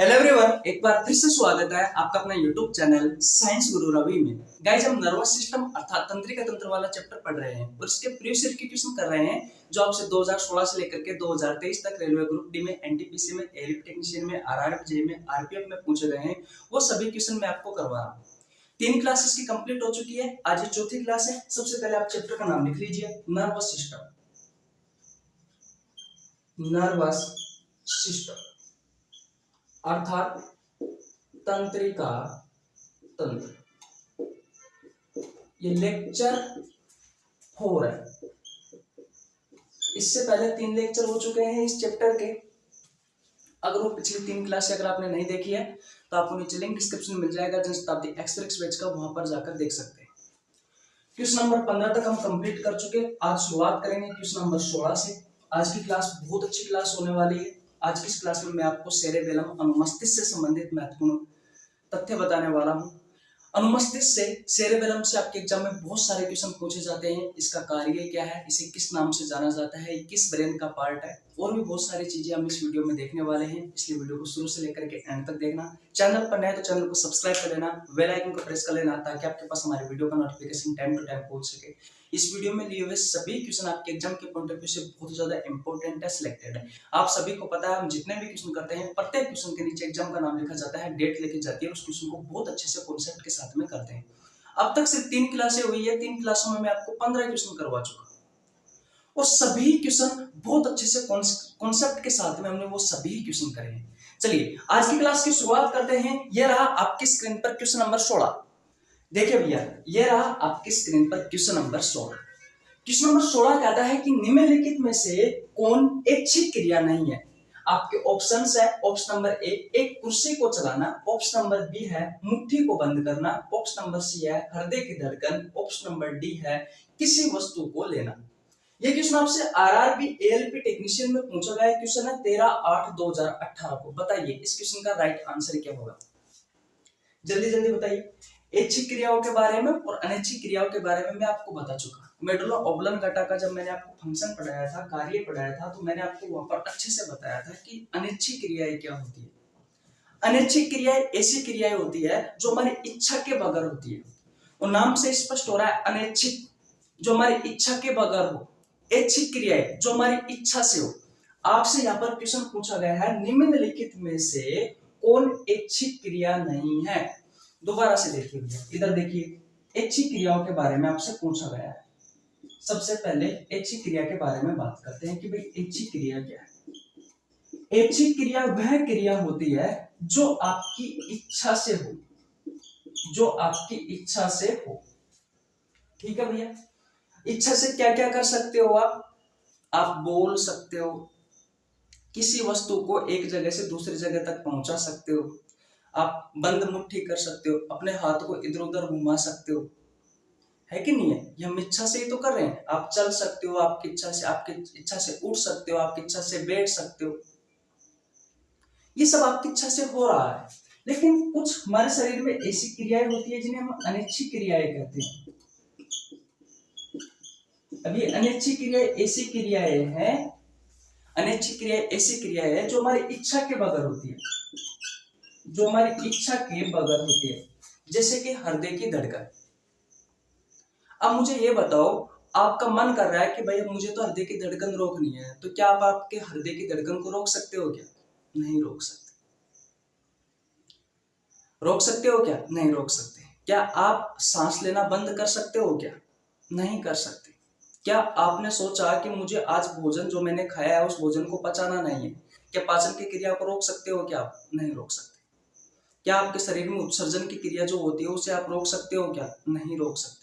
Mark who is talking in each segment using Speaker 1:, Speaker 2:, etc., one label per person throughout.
Speaker 1: Hello everyone, एक बार फिर से स्वागत है आपका अपना यूट्यूब चैनल साइंस गुरु रवि में। गाइस, हम नर्वस सिस्टम अर्थात तंत्रिका तंत्र वाला चैप्टर पढ़ रहे हैं और इसके प्रीवियस ईयर के क्वेश्चन कर रहे हैं जो आपसे 2016 से लेकर के 2023 तक रेलवे ग्रुप डी में, एनटीपीसी में, एयरलिफ्ट टेक्नीशियन में, आरआरएफ जेई में, आरपीएफ में पूछे गए हैं। वो सभी क्वेश्चन मैं आपको करवा रहा हूँ। 3 क्लासेस की कंप्लीट हो चुकी है, आज ये चौथी क्लास है। सबसे पहले आप चैप्टर का नाम लिख लीजिए, नर्वस सिस्टम। नर्वस सिस्टम अर्थात तंत्रिका तंत्र। ये लेक्चर 4 है। इससे पहले 3 लेक्चर हो चुके हैं इस चैप्टर के। अगर वो पिछली 3 क्लास अगर आपने नहीं देखी है तो आपको नीचे लिंक डिस्क्रिप्शन में मिल जाएगा, जनशताब्दी एक्सप्रेस बैच का, वहां पर जाकर देख सकते हैं। क्वेश्चन नंबर 15 तक हम कंप्लीट कर चुके। आज शुरुआत करेंगे क्वेश्चन नंबर 16 से। आज की क्लास बहुत अच्छी क्लास होने वाली है। आज की इस क्लास में मैं आपको सेरेबेलम अनुमस्तिष्क से संबंधित महत्वपूर्ण तथ्य बताने वाला हूं। अनुमस्तिष्क से, सेरेबेलम से आपके एग्जाम में बहुत सारे क्वेश्चन पूछे जाते हैं। इसका कार्य क्या है, इसे किस नाम से जाना जाता है, किस ब्रेन का पार्ट है, और भी बहुत सारी चीजें हम इस वीडियो में देखने वाले हैं। इसलिए वीडियो को शुरू से लेकर के एंड तक देखना। चैनल पर नए तो चैनल को सब्सक्राइब कर लेना, बेल आइकन को प्रेस कर लेना ताकि आपके पास हमारे वीडियो का नोटिफिकेशन टाइम टू टाइम पहुंच सके। इस वीडियो में लिए हुए सभी क्वेश्चन आपके एग्जाम के पॉइंट ऑफ व्यू से बहुत ज्यादा इंपॉर्टेंट है, सिलेक्टेड है। आप सभी को पता है, हम जितने भी क्वेश्चन करते हैं प्रत्येक क्वेश्चन के नीचे एग्जाम का नाम लिखा जाता है, डेट लिखी जाती है, उस क्वेश्चन को बहुत अच्छे से कॉन्सेप्ट के साथ में करते हैं। अब तक सिर्फ 3 क्लासें हुई है। 3 क्लासों में मैं आपको 15 क्वेश्चन करवा चुका और सभी क्वेश्चन बहुत अच्छे से कॉन्सेप्ट के साथ में हमने वो सभी क्वेश्चन करे हैं। चलिए आज की क्लास की शुरुआत करते हैं। ये रहा आपकी स्क्रीन पर क्वेश्चन नंबर 16। देखिए भैया, ये रहा आपकी स्क्रीन पर क्वेश्चन नंबर 16। क्वेश्चन नंबर 16 कहता है कि निम्नलिखित में से कौन ऐच्छिक क्रिया नहीं है। आपके ऑप्शंस है, ऑप्शन नंबर ए एक कुर्सी को चलाना, ऑप्शन नंबर बी है मुट्ठी को बंद करना, ऑप्शन नंबर सी है हृदय की धड़कन, ऑप्शन नंबर डी है किसी वस्तु को लेना। ये क्वेश्चन आपसे आरआरबी एएलपी टेक्नीशियन में पूछा गया क्वेश्चन है 13/8/2018 को। बताइए इस क्वेश्चन का राइट आंसर क्या होगा, जल्दी जल्दी बताइए। ऐच्छिक क्रियाओं के बारे में और अनैच्छिक क्रियाओं के बारे में मैं आपको बता चुका। मेडुला ऑब्लांगेटा का जब मैंने आपको फंक्शन पढ़ाया था, कार्य पढ़ाया था, तो मैंने आपको वहां पर अच्छे से बताया था कि अनैच्छिक क्रियाएं क्या होती है। अनैच्छिक क्रियाएं ऐसी क्रियाएं होती है जो हमारी इच्छा के बगैर होती है, और नाम से स्पष्ट हो रहा है अनैच्छिक, जो हमारी इच्छा के बगैर हो। ऐच्छिक क्रियाएं जो हमारी इच्छा से हो। आपसे यहाँ पर क्वेश्चन पूछा गया है निम्नलिखित में से कौन ऐच्छिक क्रिया नहीं है। दोबारा से देखिए भैया, इधर देखिए, ऐच्छिक क्रियाओं के बारे में आपसे पूछा गया है। सबसे पहले ऐच्छिक क्रिया के बारे में बात करते हैं कि भाई ऐच्छिक क्रिया क्या है। ऐच्छिक क्रिया वह क्रिया होती है जो आपकी इच्छा से हो, जो आपकी इच्छा से हो। ठीक है भैया, इच्छा से क्या क्या कर सकते हो आप बोल सकते हो, किसी वस्तु को एक जगह से दूसरी जगह तक पहुंचा सकते हो, आप बंद मुट्ठी कर सकते हो, अपने हाथ को इधर उधर घुमा सकते हो, है कि नहीं है। ये हम इच्छा से ही तो कर रहे हैं। आप चल सकते हो, आपकी इच्छा से उठ सकते हो, आपकी इच्छा से बैठ सकते हो, ये सब आपकी इच्छा से हो रहा है। लेकिन कुछ हमारे शरीर में ऐसी क्रियाएं होती है जिन्हें हम अनैच्छिक क्रियाएं कहते हैं। अभी अनैच्छिक क्रियाएं ऐसी क्रियाएं हैं, अनैच्छिक क्रियाएं ऐसी क्रियाएं हैं जो हमारी इच्छा के बगैर होती है, जो हमारी इच्छा के बगैर होती है, जैसे कि हृदय की धड़कन। अब मुझे ये बताओ, आपका मन कर रहा है कि भाई मुझे तो हृदय की धड़कन रोकनी है, तो क्या आप आपके हृदय की धड़कन को रोक सकते हो क्या? नहीं रोक सकते। रोक सकते हो क्या? नहीं रोक सकते। क्या आप सांस लेना बंद कर सकते हो क्या? नहीं कर सकते। क्या आपने सोचा कि मुझे आज भोजन जो मैंने खाया है उस भोजन को पचाना नहीं है, क्या पाचन की क्रिया को रोक सकते हो क्या? आप नहीं रोक सकते। क्या आपके शरीर में उत्सर्जन की क्रिया जो होती है उसे आप रोक सकते हो क्या? नहीं रोक सकते।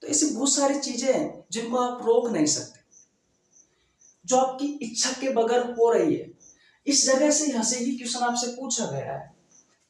Speaker 1: तो ऐसी बहुत सारी चीजें हैं जिनको आप रोक नहीं सकते, जो आपकी इच्छा के बगैर हो रही है। इस जगह से यहां से ही क्वेश्चन आपसे पूछा गया है।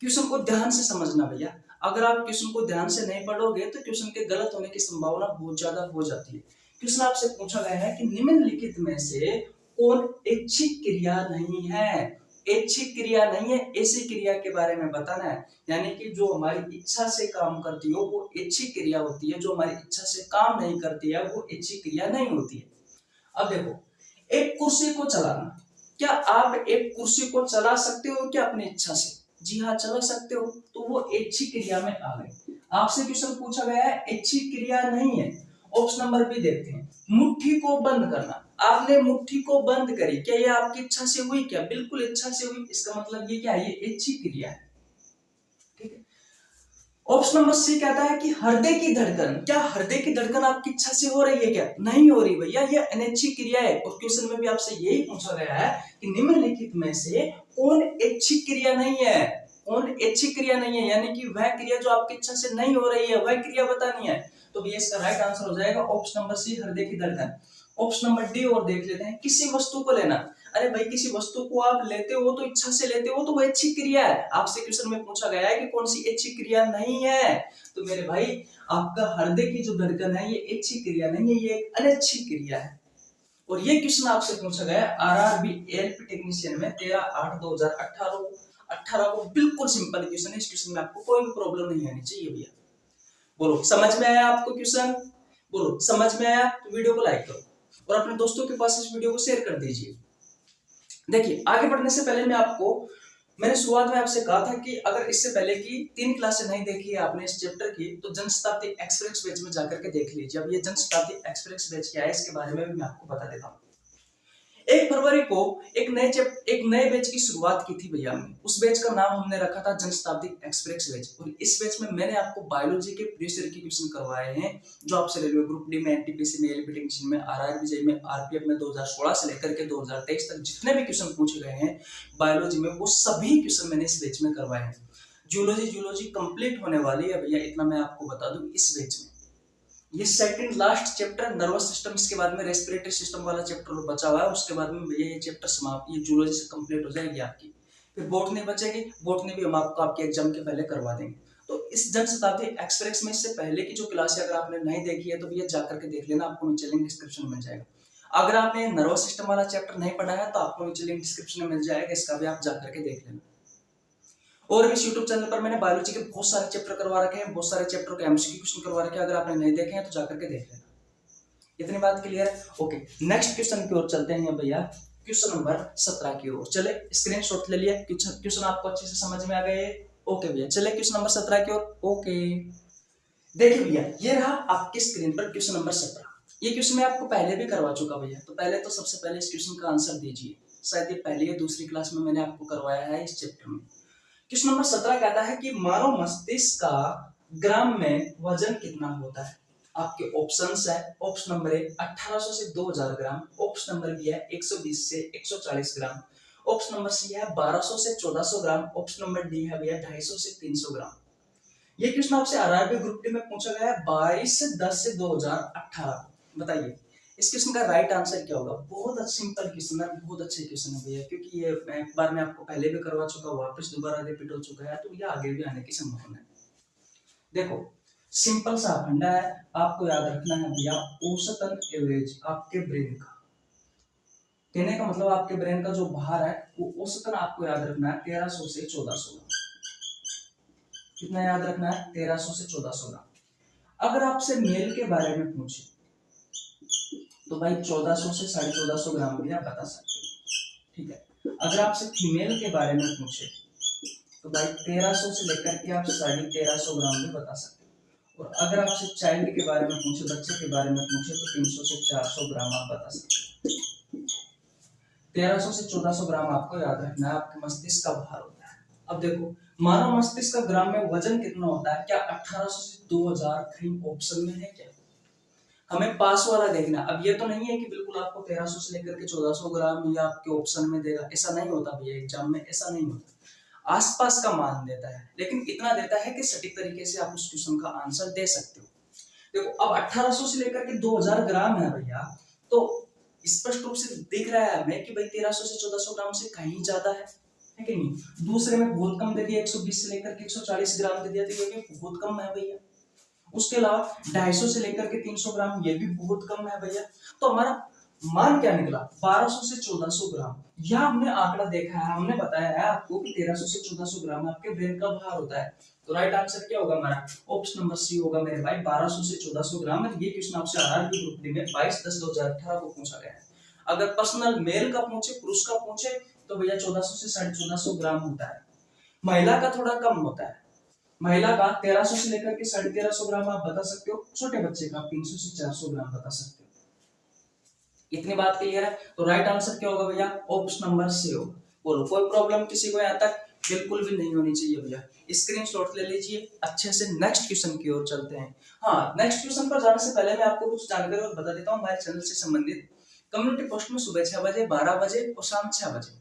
Speaker 1: क्वेश्चन को ध्यान से समझना भैया। अगर आप क्वेश्चन को ध्यान से नहीं पढ़ोगे तो क्वेश्चन के गलत होने की संभावना बहुत ज्यादा हो जाती है। क्वेश्चन आपसे पूछा गया है कि निम्नलिखित में से कौन ऐच्छिक क्रिया नहीं है। ऐच्छिक क्रिया नहीं है, ऐसी क्रिया के बारे में बताना है। यानी कि जो हमारी इच्छा से काम करती हो वो ऐच्छिक क्रिया होती है, जो हमारी इच्छा से काम नहीं करती है वो ऐच्छिक क्रिया नहीं होती है। अब देखो, एक कुर्सी को चलाना, क्या आप एक कुर्सी को चला सकते हो क्या अपनी इच्छा से? जी हाँ, चला सकते हो। तो वो ऐच्छिक क्रिया में आ गई। आपसे क्वेश्चन पूछा गया है, ऐच्छिक क्रिया नहीं है। ऑप्शन नंबर बी देखते हैं, मुट्ठी को बंद करना। आपने मुट्ठी को बंद करी, क्या ये आपकी इच्छा से हुई? क्या बिल्कुल इच्छा से हुई। इसका मतलब ये क्या है, ये ऐच्छिक क्रिया है। ठीक है। ऑप्शन नंबर सी कहता है कि हृदय की धड़कन, क्या हृदय की धड़कन आपकी इच्छा से हो रही है? क्या नहीं हो रही भैया, ये अनैच्छिक क्रिया है। और क्वेश्चन में भी आपसे यही पूछा गया है कि निम्नलिखित में से कौन ऐच्छिक क्रिया नहीं है? कौन ऐच्छिक क्रिया नहीं है, यानी कि वह क्रिया जो आपकी इच्छा से नहीं हो रही है, वह क्रिया बतानी है। तो भैया इसका राइट आंसर हो जाएगा ऑप्शन नंबर सी, हृदय की धड़कन। ऑप्शन नंबर डी और देख लेते हैं, किसी वस्तु को लेना। अरे भाई, किसी वस्तु को आप लेते हो तो इच्छा से लेते हो, तो वो ऐच्छिक क्रिया है। आपसे क्वेश्चन में पूछा गया है कि कौन सी ऐच्छिक क्रिया नहीं है। तो मेरे भाई, आपका हृदय की जो धड़कन है ये ऐच्छिक क्रिया नहीं है, ये एक अनैच्छिक क्रिया है। और ये क्वेश्चन आपसे पूछा गया है आरआरबी एलपी टेक्नीशियन में 13/8/2018 को। बिल्कुल सिंपल क्वेश्चन है। इस क्वेश्चन में आपको कोई भी प्रॉब्लम नहीं आनी चाहिए भैया। बोलो, समझ में आया आपको क्वेश्चन? बोलो, समझ में आया? तो वीडियो को लाइक करो और अपने दोस्तों के पास इस वीडियो को शेयर कर दीजिए। देखिए, आगे बढ़ने से पहले मैंने शुरुआत में आपसे कहा था कि अगर इससे पहले की 3 क्लासें नहीं देखी है आपने इस चैप्टर की, तो जनशताब्दी एक्सप्रेस बैच में जाकर के देख लीजिए। अब ये जनशताब्दी एक्सप्रेस बैच क्या है, इसके बारे में भी मैं आपको बता देता हूँ। 1 फरवरी को एक नए बैच की शुरुआत की थी भैया हमने। उस बैच का नाम हमने रखा था जनशताब्दी एक्सप्रेस बैच। और इस बैच में मैंने आपको बायोलॉजी के प्रीवियस ईयर के क्वेश्चन करवाए हैं, जो आपसे रेलवे ग्रुप डी में, एनटीपीसी में, एलपी टेक्नीशियन में, आरआरबी जेईई में, आरपीएफ में 2016 से लेकर के 2023 तक जितने भी क्वेश्चन पूछे गए हैं बायोलॉजी में, वो सभी क्वेश्चन मैंने इस बैच में करवाए हैं। जूलॉजी कंप्लीट होने वाली है भैया, इतना मैं आपको बता दूं इस बैच में। ये second last chapter nervous system, इसके बाद में रेस्पिरेटरी सिस्टम वाला चैप्टर बचा हुआ है। उसके बाद में भैया ये चैप्टर समाप्त, ये जूलॉजी से कंप्लीट हो जाएगी आपकी। फिर बॉटनी बचेगी, बॉटनी भी हम आपको आपके एग्जाम के पहले करवा देंगे। तो इस जनशताब्दी एक्सप्रेस में इससे पहले की जो क्लास है अगर आपने नहीं देखी है तो भैया जाकर के देख लेना, आपको नीचे लिंक डिस्क्रिप्शन में मिल जाएगा। अगर आपने नर्वस सिस्टम वाला चैप्टर नहीं पढ़ा है तो आपको नीचे लिंक डिस्क्रिप्शन में मिल जाएगा, इसका भी आप जाकर के देख लेना। और भी यूट्यूब चैनल पर मैंने बायोलॉजी के बहुत सारे चैप्टर करवा रखे हैं, बहुत सारे चैप्टर के एमसीक्यू क्वेश्चन करवा रखे हैं। अगर आपने नहीं देखे हैं तो जाकर के देख लेना। इतनी बात क्लियर है? ओके, नेक्स्ट क्वेश्चन की ओर चलते हैं भैया, क्वेश्चन नंबर 17 की ओर। चले, स्क्रीनशॉट ले लिया, क्वेश्चन आपको अच्छे से समझ में आ गए? ओके भैया, चले क्वेश्चन नंबर 17 की ओर। ओके, देखिए भैया, ये रहा आपके स्क्रीन पर क्वेश्चन नंबर 17। ये क्वेश्चन मैं आपको पहले भी करवा चुका भैया, तो पहले तो सबसे पहले इस क्वेश्चन का आंसर दीजिए। शायद ये पहली या दूसरी क्लास में मैंने आपको करवाया है इस चैप्टर में। क्वेश्चन नंबर 17 कहता है कि मानव मस्तिष्क का ग्राम में वजन कितना होता है? आपके ऑप्शंस है, ऑप्शन नंबर ए 1800 से 2000 ग्राम, ऑप्शन नंबर बी है 120 से 140 ग्राम, ऑप्शन नंबर सी है 1200 से 1400 ग्राम, ऑप्शन नंबर डी है भैया 250 से 300 ग्राम। ये क्वेश्चन आपसे आरआरबी ग्रुप डी में पूछा गया है 22/10/2018। बताइए इस क्वेश्चन का राइट आंसर क्या होगा? बहुत सिंपल क्वेश्चन है, बहुत अच्छे क्वेश्चन है भैया, क्योंकि ये एक बार मैं आपको पहले भी करवा चुका, वापस दोबारा रिपीट हो चुका है, तो ये आगे भी आने की संभावना है। देखो, सिंपल सा फंडा है, आपको याद रखना है भैया, औसतन एवरेज आपके ब्रेन का, कहने का मतलब आपके ब्रेन का जो भार है वो औसतन आपको याद रखना है 1300 से 1400 ग्राम। कितना याद रखना है? 1300 से 1400 ग्राम। अगर आपसे मेल के बारे में पूछे तो भाई 1400 से 1450 ग्राम भी आप बता सकते हो, ठीक है। अगर आपसे फीमेल के बारे में पूछे तो भाई 1300 से लेकर के आप 1350 ग्राम भी बता सकते हो। और अगर आपसे चाइल्ड के बारे में पूछे, बच्चे के बारे में पूछे, तो 300 से 400 ग्राम आप बता सकते हो। 1300 से 1400 ग्राम आपको याद रखना है, आपके मस्तिष्क का भार होता है। अब देखो, मानव मस्तिष्क का ग्राम में वजन कितना होता है? क्या 1800 से 2000 कहीं ऑप्शन में है क्या? हमें पास वाला देखना। अब ये तो नहीं है कि बिल्कुल आपको 1300 से लेकर के 1400 ग्राम या आपके ऑप्शन में देगा, ऐसा नहीं होता भैया, एग्जाम में ऐसा नहीं होता। आसपास का मान देता है, लेकिन इतना देता है कि सटीक तरीके से आप उस क्वेश्चन का आंसर दे सकते हो। देखो, अब 1800 से लेकर के 2000 ग्राम है भैया, तो स्पष्ट रूप से दिख रहा है हमें कि भाई 1300 से 1400 ग्राम से कहीं ज्यादा है कि नहीं? दूसरे में बहुत कम दे दिया, 120 से लेकर के 140 ग्राम दे दिया, तो ये भी बहुत कम है भैया। उसके अलावा 250 से लेकर के 300 ग्राम, ये भी बहुत कम है भैया। तो हमारा मान क्या निकला? 1200 से 1400 ग्राम। यह हमने आंकड़ा देखा है, हमने बताया है आपको कि 1300 से 1400 ग्राम आपके ब्रेन का भार होता है। तो राइट आंसर क्या होगा हमारा? ऑप्शन नंबर सी होगा मेरे भाई, 1200 से 1400 ग्राम। ये क्वेश्चन आपसे आरआरबी ग्रुप डी में 22/10/2018 को पूछा गया है। अगर पर्सनल मेल का पूछे, पुरुष का पूछे, तो भैया 1400 से 1450 ग्राम होता है। महिला का थोड़ा कम होता है, महिला का 1300 से लेकर के 1350 ग्राम आप बता सकते हो, छोटे बच्चे का 300 से 400 ग्राम बता सकते हो। इतनी बात क्लियर है? तो राइट आंसर क्या होगा भैया? ऑप्शन नंबर सी होगा। बोलो, कोई प्रॉब्लम किसी को यहाँ तक? बिल्कुल भी नहीं होनी चाहिए भैया। स्क्रीनशॉट ले लीजिए अच्छे से। नेक्स्ट क्वेश्चन की ओर चलते हैं। हाँ, नेक्स्ट क्वेश्चन पर जाने से पहले मैं आपको कुछ जानकारी और बता देता हूँ हमारे चैनल से संबंधित। कम्युनिटी पोस्ट में सुबह 6 बजे, 12 बजे और शाम 6 बजे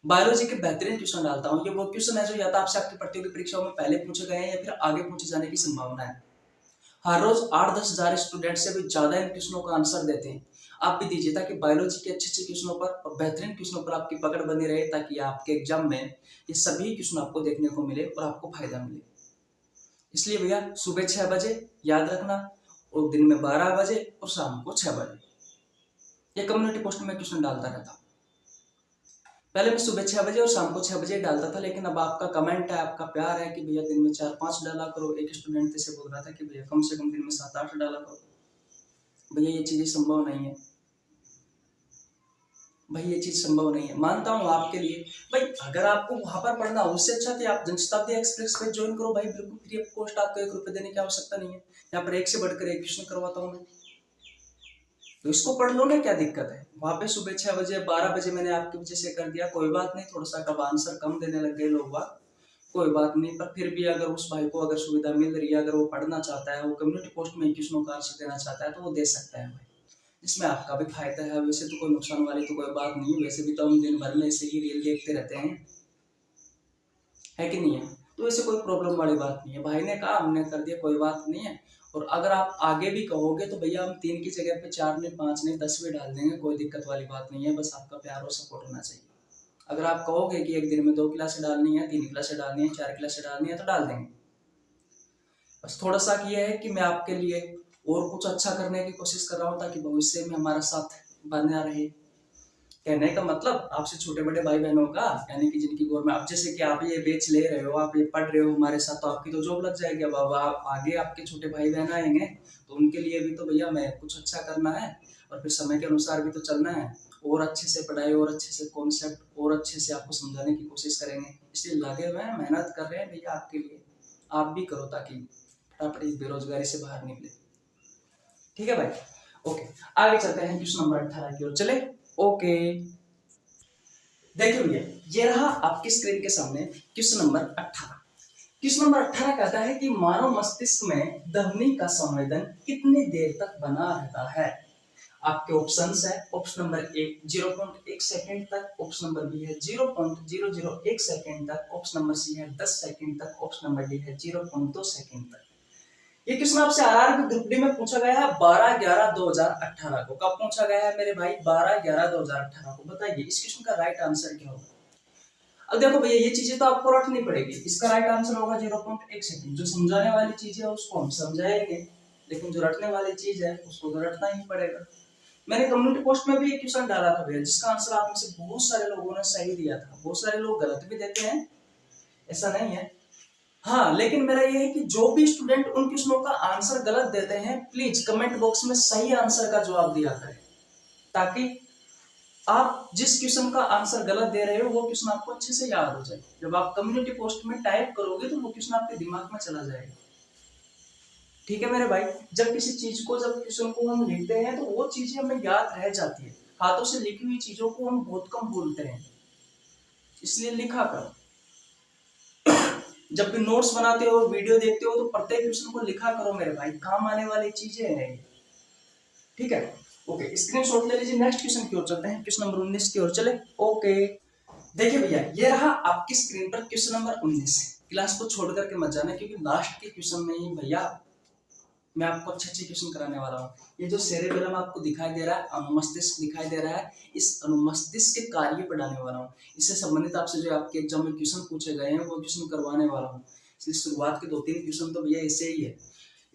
Speaker 1: बायोलॉजी के बेहतरीन क्वेश्चन डालता हूँ। ये वो क्वेश्चन है जो या तो आपसे आपकी प्रतियोगी परीक्षाओं में पहले पूछे गए हैं या फिर आगे पूछे जाने की संभावना है। हर रोज 8-10 हजार स्टूडेंट से भी ज्यादा इन क्वेश्चनों का आंसर देते हैं। आप भी दीजिए ताकि बायोलॉजी के अच्छे क्वेश्चनों पर और बेहतरीन क्वेश्चनों पर आपकी पकड़ बनी रहे, ताकि आपके एग्जाम में ये सभी क्वेश्चन आपको देखने को मिले और आपको फायदा मिले। इसलिए भैया सुबह 6 बजे याद रखना, और दिन में 12 बजे और शाम को 6 बजे ये कम्युनिटी पोस्ट में क्वेश्चन डालता रहता। पहले मैं सुबह 6 बजे और शाम को 6 बजे डालता था, लेकिन अब आपका कमेंट है, आपका प्यार है कि भैया दिन में 4-5 डाला करो। एक स्टूडेंट से बोल रहा था कि भैया कम से कम दिन में 7-8 डाला करो। भैया ये चीजें संभव नहीं है, भाई ये चीज संभव नहीं है। मानता हूँ आपके लिए भाई, अगर आपको वहां पर पढ़ना हो उससे अच्छा तो आप जनशताब्दी एक्सप्रेस पे ज्वाइन करो भाई, बिल्कुल फ्री ऑफ कॉस्ट। आपको 1 रुपए देने की आवश्यकता नहीं है। यहाँ पर एक से बढ़कर एक क्वेश्चन करवाता हूँ मैं, तो इसको पढ़ लो ना, क्या दिक्कत है? वहां पे सुबह 6 बजे 12 बजे मैंने आपकी वजह से कर दिया, कोई बात नहीं। थोड़ा सा कब आंसर कम देने लग गए लोग बात, कोई बात नहीं। पर फिर भी अगर उस भाई को अगर सुविधा मिल रही है, अगर वो पढ़ना चाहता है, वो कम्युनिटी पोस्ट में क्वेश्चनों का आंसर देना चाहता है, तो वो दे सकता है भाई, इसमें आपका भी फायदा है। वैसे तो कोई नुकसान वाली तो कोई बात नहीं है, वैसे भी तो हम दिन भर में ऐसे ही रील देखते रहते हैं, है कि नहीं है? तो ऐसे कोई प्रॉब्लम वाली बात नहीं है। भाई ने कहा, हमने कर दिया, कोई बात नहीं है। और अगर आप आगे भी कहोगे तो भैया हम 3 की जगह पे 4 नहीं, 5 नहीं, 10 भी डाल देंगे, कोई दिक्कत वाली बात नहीं है। बस आपका प्यार और सपोर्ट होना चाहिए। अगर आप कहोगे कि एक दिन में 2 क्लासें डालनी है, 3 क्लासें डालनी है, 4 क्लासें डालनी है, तो डाल देंगे। बस थोड़ा सा ये है कि मैं आपके लिए और कुछ अच्छा करने की कोशिश कर रहा हूँ, ताकि भविष्य में हमारा साथ बना रहे। कहने का मतलब आपसे छोटे बड़े भाई बहनों का, यानी कि जिनकी गवर्नमेंट, अब जैसे कि आप ये बेच ले रहे हो, आप ये पढ़ रहे हो हमारे साथ, तो आपकी तो जॉब लग जाएगी। अब आप आगे आपके छोटे भाई बहन आएंगे, तो उनके लिए भी तो भैया मैं कुछ अच्छा करना है, और फिर समय के अनुसार भी तो चलना है। और अच्छे से पढ़ाई और अच्छे से कॉन्सेप्ट और अच्छे से आपको समझाने की कोशिश करेंगे। इसलिए लगे हुए हैं, मेहनत कर रहे हैं भैया आपके लिए। आप भी करो ताकि फटाफट इस बेरोजगारी से बाहर निकले। ठीक है भाई, ओके। आगे चलते हैं क्वेश्चन नंबर 18 की ओर चले। ओके, देखिए भैया, ये रहा आपकी स्क्रीन के सामने क्वेश्चन नंबर 18। क्वेश्चन नंबर 18 कहता है कि मानव मस्तिष्क में ध्वनि का संवेदन कितनी देर तक बना रहता है? आपके ऑप्शंस है, ऑप्शन नंबर ए 0.1 सेकंड तक, ऑप्शन नंबर बी है 0.001 सेकंड तक, ऑप्शन नंबर सी है 10 सेकंड तक, ऑप्शन नंबर डी है 0.2 सेकंड तक। ये क्वेश्चन आपसे आरआरबी ग्रुप डी में पूछा गया है 12/11/2018 को। कब पूछा गया है मेरे भाई? 12/11/2018 को। बताइए इस क्वेश्चन का राइट आंसर क्या होगा? अब देखो भैया, ये चीजें तो आपको रटनी पड़ेगी। इसका राइट आंसर होगा 0.1 सेकंड। जो समझाने वाली चीज है उसको हम समझाएंगे, लेकिन जो रटने वाली चीज है उसको तो रटना ही पड़ेगा। मैंने कम्युनिटी पोस्ट में भी एक क्वेश्चन डाला था भैया, जिसका आंसर आप में से बहुत सारे लोगों ने सही दिया था। बहुत सारे लोग गलत भी देते हैं, ऐसा नहीं है। हाँ, लेकिन मेरा ये है कि जो भी स्टूडेंट उन क्वेश्चनों का आंसर गलत देते हैं, प्लीज कमेंट बॉक्स में सही आंसर का जवाब दिया करें, ताकि आप जिस क्वेश्चन का आंसर गलत दे रहे हो वो क्वेश्चन आपको अच्छे से याद हो जाए। जब आप कम्युनिटी पोस्ट में टाइप करोगे तो वो क्वेश्चन आपके दिमाग में चला जाएगा। ठीक है मेरे भाई, जब किसी चीज को, जब क्वेश्चन को हम लिखते हैं तो वो चीजें हमें याद रह जाती है। हाथों से लिखी हुई चीजों को हम बहुत कम भूलते हैं, इसलिए लिखा करो। जब भी नोट्स बनाते हो, वीडियो देखते हो, तो प्रत्येक क्वेश्चन को लिखा करो मेरे भाई, काम आने वाली चीजें हैं। ठीक है, ओके, स्क्रीनशॉट ले लीजिए। नेक्स्ट क्वेश्चन की ओर चलते हैं, क्वेश्चन नंबर 19 की ओर चले। ओके, देखिए भैया, ये रहा आपकी स्क्रीन पर क्वेश्चन नंबर 19। क्लास को छोड़ करके मत जाना, क्योंकि लास्ट के क्वेश्चन में ही भैया मैं आपको अच्छे क्वेश्चन कराने वाला हूँ। ये जो सेरेबेलम आपको दिखाई दे रहा है, अनुमस्तिष्क दिखाई दे रहा है, इस अनुमस्तिष्क के कार्य पढ़ाने वाला हूँ। इससे संबंधित आपसे जो आपके एग्जाम में क्वेश्चन पूछे गए हैं वो क्वेश्चन करवाने वाला हूँ। इसलिए शुरुआत के 2-3 क्वेश्चन तो भैया ऐसे ही है।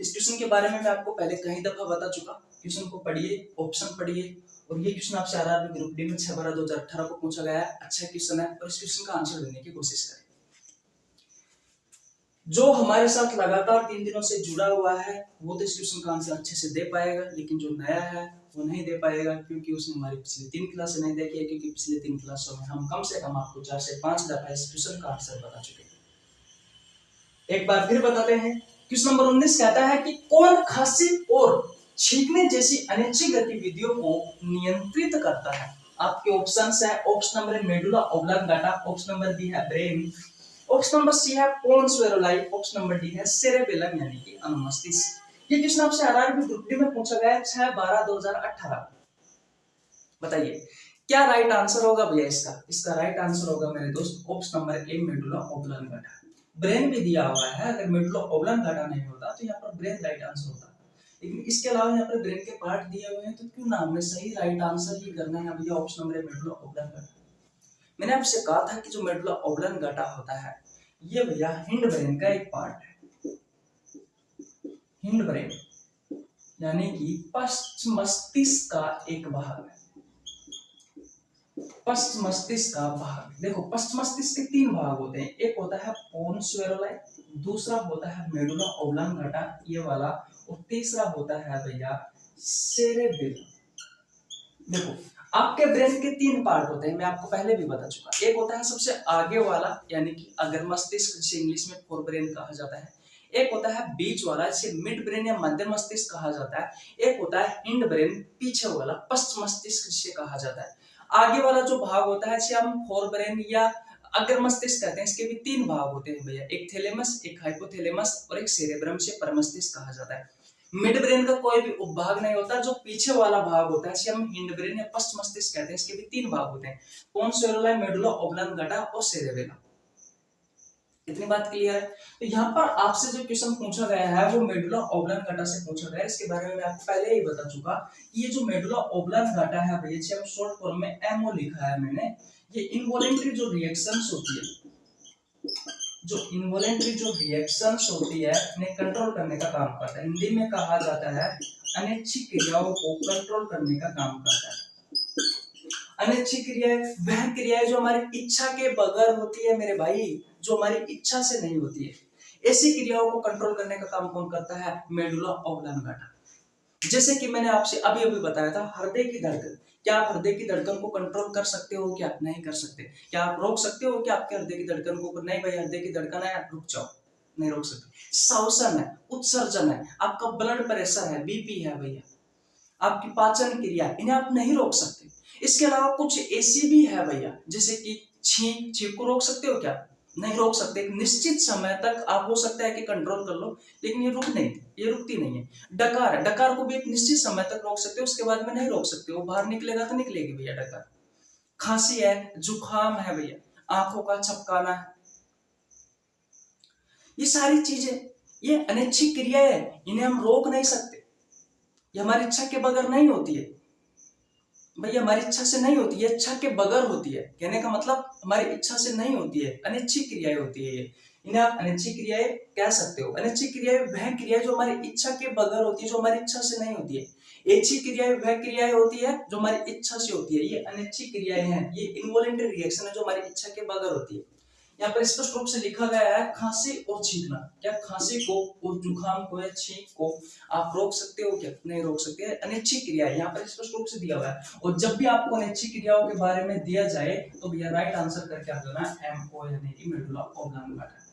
Speaker 1: इस क्वेश्चन के बारे में मैं आपको पहले कई दफा बता चुका। क्वेश्चन को पढ़िए, ऑप्शन पढ़िए, और ये क्वेश्चन आपसे आरआरबी ग्रुप डी में 6/12/2018 को पूछा गया है। अच्छा क्वेश्चन है, और इस क्वेश्चन का आंसर देने की कोशिश करें। जो हमारे साथ लगातार 3 दिनों से जुड़ा हुआ है वो तो इस क्वेश्चन का आंसर अच्छे से दे पाएगा, लेकिन जो नया है वो नहीं दे पाएगा, क्योंकि उसने हमारी पिछली 3 क्लास नहीं देखी है, क्योंकि पिछली 3 क्लासों में हम कम से कम आपको 4 से 5 दफा इस क्वेश्चन का आंसर बता चुके हैं। एक बार फिर बताते हैं। क्वेश्चन नंबर 19 कहता है कि कौन खांसी और छींकने जैसी अनैच्छिक गतिविधियों को नियंत्रित करता है। आपके ऑप्शंस है, option number A medulla oblongata, option number B है ब्रेन, ऑप्शन नंबर सी है pons varolii, option number D है सेरेबेलम यानी कि अनुमस्तिष्क। ये क्वेश्चन आपसे आरआरबी ग्रुप डी में पूछा गया है 6/12/2018। बताइए क्या राइट आंसर होगा भैया इसका? इसका राइट आंसर होगा मेरे दोस्त option number A medulla oblongata. Brain भी दिया हुआ है, अगर मेडुला ऑब्लांगाटा नहीं होता तो यहाँ पर ब्रेन राइट आंसर होता, लेकिन इसके अलावा यहाँ पर ब्रेन के पार्ट दिए हुए हैं, तो क्यों ना हमें सही राइट आंसर ही करना है भैया option number A medulla oblongata. मैंने आपसे कहा था कि जो मेडुला ऑब्लांगाटा होता है ये भैया हिंड ब्रेन का एक पार्ट है। हिंड ब्रेन यानी कि पश्च मस्तिष्क का एक भाग है। पश्च मस्तिष्क का भाग, देखो पश्च मस्तिष्क के 3 भाग होते हैं, एक होता है पोन्स वेरोलाई, दूसरा होता है मेडुला ऑब्लांगाटा ये वाला, और तीसरा होता है भैया सेरेबेलम। देखो आपके ब्रेन के 3 पार्ट होते हैं, मैं आपको पहले भी बता चुका। एक होता है सबसे आगे वाला यानी कि अगर मस्तिष्क, जिसे इंग्लिश में फोर ब्रेन कहा जाता है। एक होता है बीच वाला, जिसे मिड ब्रेन या मध्य मस्तिष्क कहा जाता है। एक होता है हिंड ब्रेन, पीछे वाला पश्च मस्तिष्क जिसे कहा जाता है। आगे वाला जो भाग होता है इसे हम फोर ब्रेन या अगर मस्तिष्क कहते हैं। इसके भी 3 भाग होते हैं भैया, एक थैलेमस, एक हाइपोथैलेमस और एक सेरेब्रम, से परमस्तिष्क कहा जाता है। मिड ब्रेन का कोई भी उपभाग नहीं होता, जो पीछे वाला भाग होता है इसे हम हिंड ब्रेन या पश्च मस्तिष्क कहते हैं। इसके भी 3 भाग होते हैं, पोन्स वेरोलाई, मेडुला ऑब्लांगाटा और सेरेबेलम। इतनी बात क्लियर है? तो यहाँ पर आपसे जो क्वेश्चन पूछा गया है वो मेडुला ऑब्लांगाटा से पूछा गया है। इसके बारे में मैं आपको पहले ही बता चुका। ये जो मेडुला ऑब्लांगाटा है भैया, जिसे हम शॉर्ट फॉर्म में एमओ लिखा है मैंने, ये इनवॉलेंटरी जो रिएक्शंस होती है, जो इनवॉलेंटरी जो रिएक्शंस होती है इन्हें कंट्रोल करने का काम करता है। हिंदी में कहा जाता है अनैच्छिक क्रियाओं को कंट्रोल करने का काम करता है। अनैच्छिक क्रिया वह क्रिया है जो हमारी इच्छा के बगैर होती है मेरे भाई, जो हमारी इच्छा से नहीं होती है। ऐसी क्रियाओं को कंट्रोल करने का काम कौन करता है? Medulla oblongata. जैसे कि मैंने आपसे अभी अभी बताया था हृदय की धड़कन, क्या आप हृदय की धड़कन को कंट्रोल कर सकते हो? क्या नहीं कर सकते? क्या आप रोक सकते हो कि आपके हृदय की धड़कन को? नहीं भाई, हृदय की धड़कन है, रुक जाओ, नहीं रोक सकते। श्वसन है, उत्सर्जन है, आपका ब्लड प्रेशर है, बीपी है भैया, आपकी पाचन क्रिया, इन्हें आप नहीं रोक सकते। इसके अलावा कुछ ऐसी भी है भैया, जैसे कि छींक को रोक सकते हो क्या? नहीं रोक सकते। एक निश्चित समय तक आप हो सकता है कि कंट्रोल कर लो, लेकिन ये रुकती नहीं है। डकार को भी एक निश्चित समय तक रोक सकते हो, उसके बाद में नहीं रोक सकते। वो बाहर निकलेगा तो निकलेगी भैया डकार। खांसी है, जुकाम है भैया, आंखों का छपकाना है, ये सारी चीजें ये अनैच्छिक क्रिया है, इन्हें हम रोक नहीं सकते। ये हमारी इच्छा के बगैर नहीं होती है भैया, हमारी इच्छा से नहीं होती है, इच्छा के बगैर होती है। कहने का मतलब हमारी इच्छा से नहीं होती है, अनैच्छिक क्रियाएं होती है। इन्हें आप अनैच्छिक क्रियाएं कह सकते हो। अनैच्छिक क्रियाएं वह क्रियाएं जो हमारी इच्छा के बगैर होती है, जो हमारी इच्छा से नहीं होती है। ऐच्छिक क्रियाएं वह क्रियाएं होती है जो हमारी इच्छा से होती है। ये अनैच्छिक क्रियाएं हैं, ये इनवॉलंटरी रिएक्शन है जो हमारी इच्छा के बगैर होती है। यहाँ पर स्पष्ट रूप से लिखा गया है खांसी और छींकना। क्या खांसी को और जुकाम को या छींक को आप रोक सकते हो? क्या नहीं रोक सकते? अनैच्छिक क्रिया है, यहाँ पर स्पष्ट रूप से दिया हुआ है। और जब भी आपको अनैच्छिक क्रियाओं के बारे में दिया जाए तो भैया राइट आंसर करके आप देना एमओ यानी कि मेडुला ऑब्लांगाटा।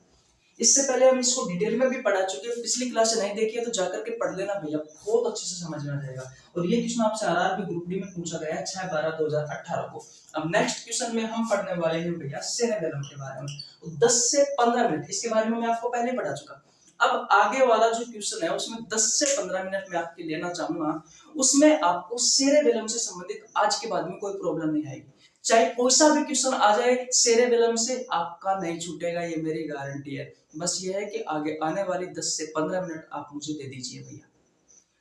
Speaker 1: इससे पहले हम इसको डिटेल में भी पढ़ा चुके हैं, पिछली क्लास से नहीं देखी है तो जाकर के पढ़ लेना भैया, बहुत अच्छे से समझ में आ जाएगा। और ये क्वेश्चन आपसे आरआरबी ग्रुप डी में पूछा गया है 6/12/2018 को। अब नेक्स्ट क्वेश्चन में हम पढ़ने वाले हैं भैया सेरेबेलम के बारे में। तो 10 से 15 मिनट इसके बारे में मैं आपको पहले पढ़ा चुका। अब आगे वाला जो क्वेश्चन है उसमें 10 से 15 मिनट में आपके लेना चाहूंगा, उसमें आपको सेरेबेलम से संबंधित आज के बाद में कोई प्रॉब्लम नहीं आएगी। चाहे कोई सा भी क्वेश्चन आ जाए सेरेबेलम से आपका नहीं छूटेगा, ये मेरी गारंटी है। बस ये है कि आगे आने वाली 10 से 15 मिनट आप मुझे दे दीजिए भैया,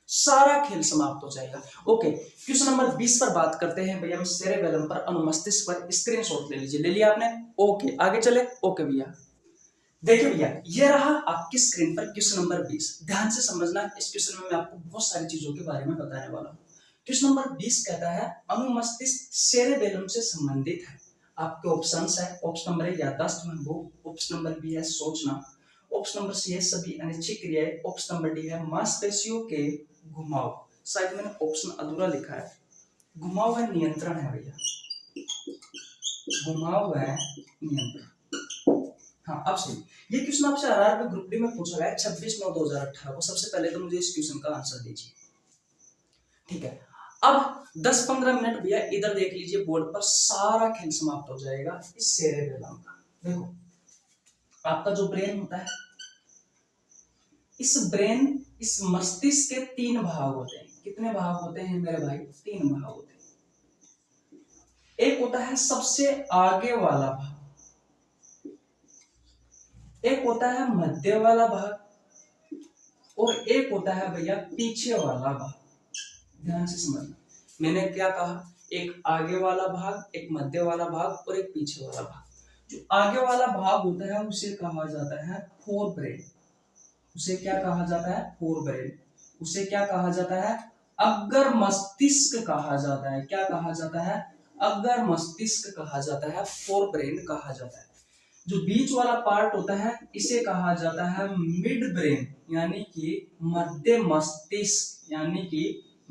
Speaker 1: सारा खेल समाप्त हो जाएगा। ओके, क्वेश्चन नंबर 20 पर बात करते हैं भैया हम सेरेबेलम पर, अनुमस्तिष्क पर। स्क्रीनशॉट ले लीजिए, ले लिया आपने? ओके, आगे चले। ओके भैया, देखिए भैया ये रहा आपकी स्क्रीन पर क्वेश्चन नंबर 20। ध्यान से समझना, इस क्वेश्चन में मैं आपको बहुत सारी चीजों के बारे में बताने वाला हूँ। क्वेश्चन नंबर 20 कहता है अनुमस्तिष्क सेरेबेलम से संबंधित है। आपके ऑप्शंस है, ऑप्शन नंबर ए याददाश्त में भूख, ऑप्शन नंबर बी है सोचना, ऑप्शन नंबर सी है सभी अनैच्छिक क्रियाएं, ऑप्शन नंबर डी है मांसपेशियों के घुमाव। शायद मैंने ऑप्शन अधूरा लिखा है, घुमा हुआ नियंत्रण है भैया, घुमा हुआ नियंत्रण। हाँ अब सही, ये क्वेश्चन आपसे आरआरबी ग्रुप डी में पूछा गया 26/9/2018 को। सबसे पहले तो मुझे इस क्वेश्चन का आंसर दीजिए, ठीक है। अब 10-15 मिनट भैया इधर देख लीजिए, बोर्ड पर सारा खेल समाप्त हो जाएगा इस सेरेबेलम का। देखो आपका जो ब्रेन होता है, इस मस्तिष्क के 3 भाग होते हैं। कितने भाग होते हैं मेरे भाई? 3 भाग होते हैं। एक होता है सबसे आगे वाला भाग, एक होता है मध्य वाला भाग, और एक होता है भैया पीछे वाला भाग। ध्यान से समझना, मैंने क्या कहा, एक आगे वाला भाग, एक मध्य वाला भाग और एक पीछे वाला भाग। जो आगे वाला भाग होता है उसे कहा जाता है फोर ब्रेन। उसे क्या कहा जाता है? Fore brain. उसे क्या कहा जाता है? अग्र मस्तिष्क कहा जाता है। क्या कहा जाता है? अग्र मस्तिष्क कहा जाता है, फोर ब्रेन कहा जाता है। जो बीच वाला पार्ट होता है इसे कहा जाता है मिड ब्रेन, यानी कि मध्य मस्तिष्क, यानी कि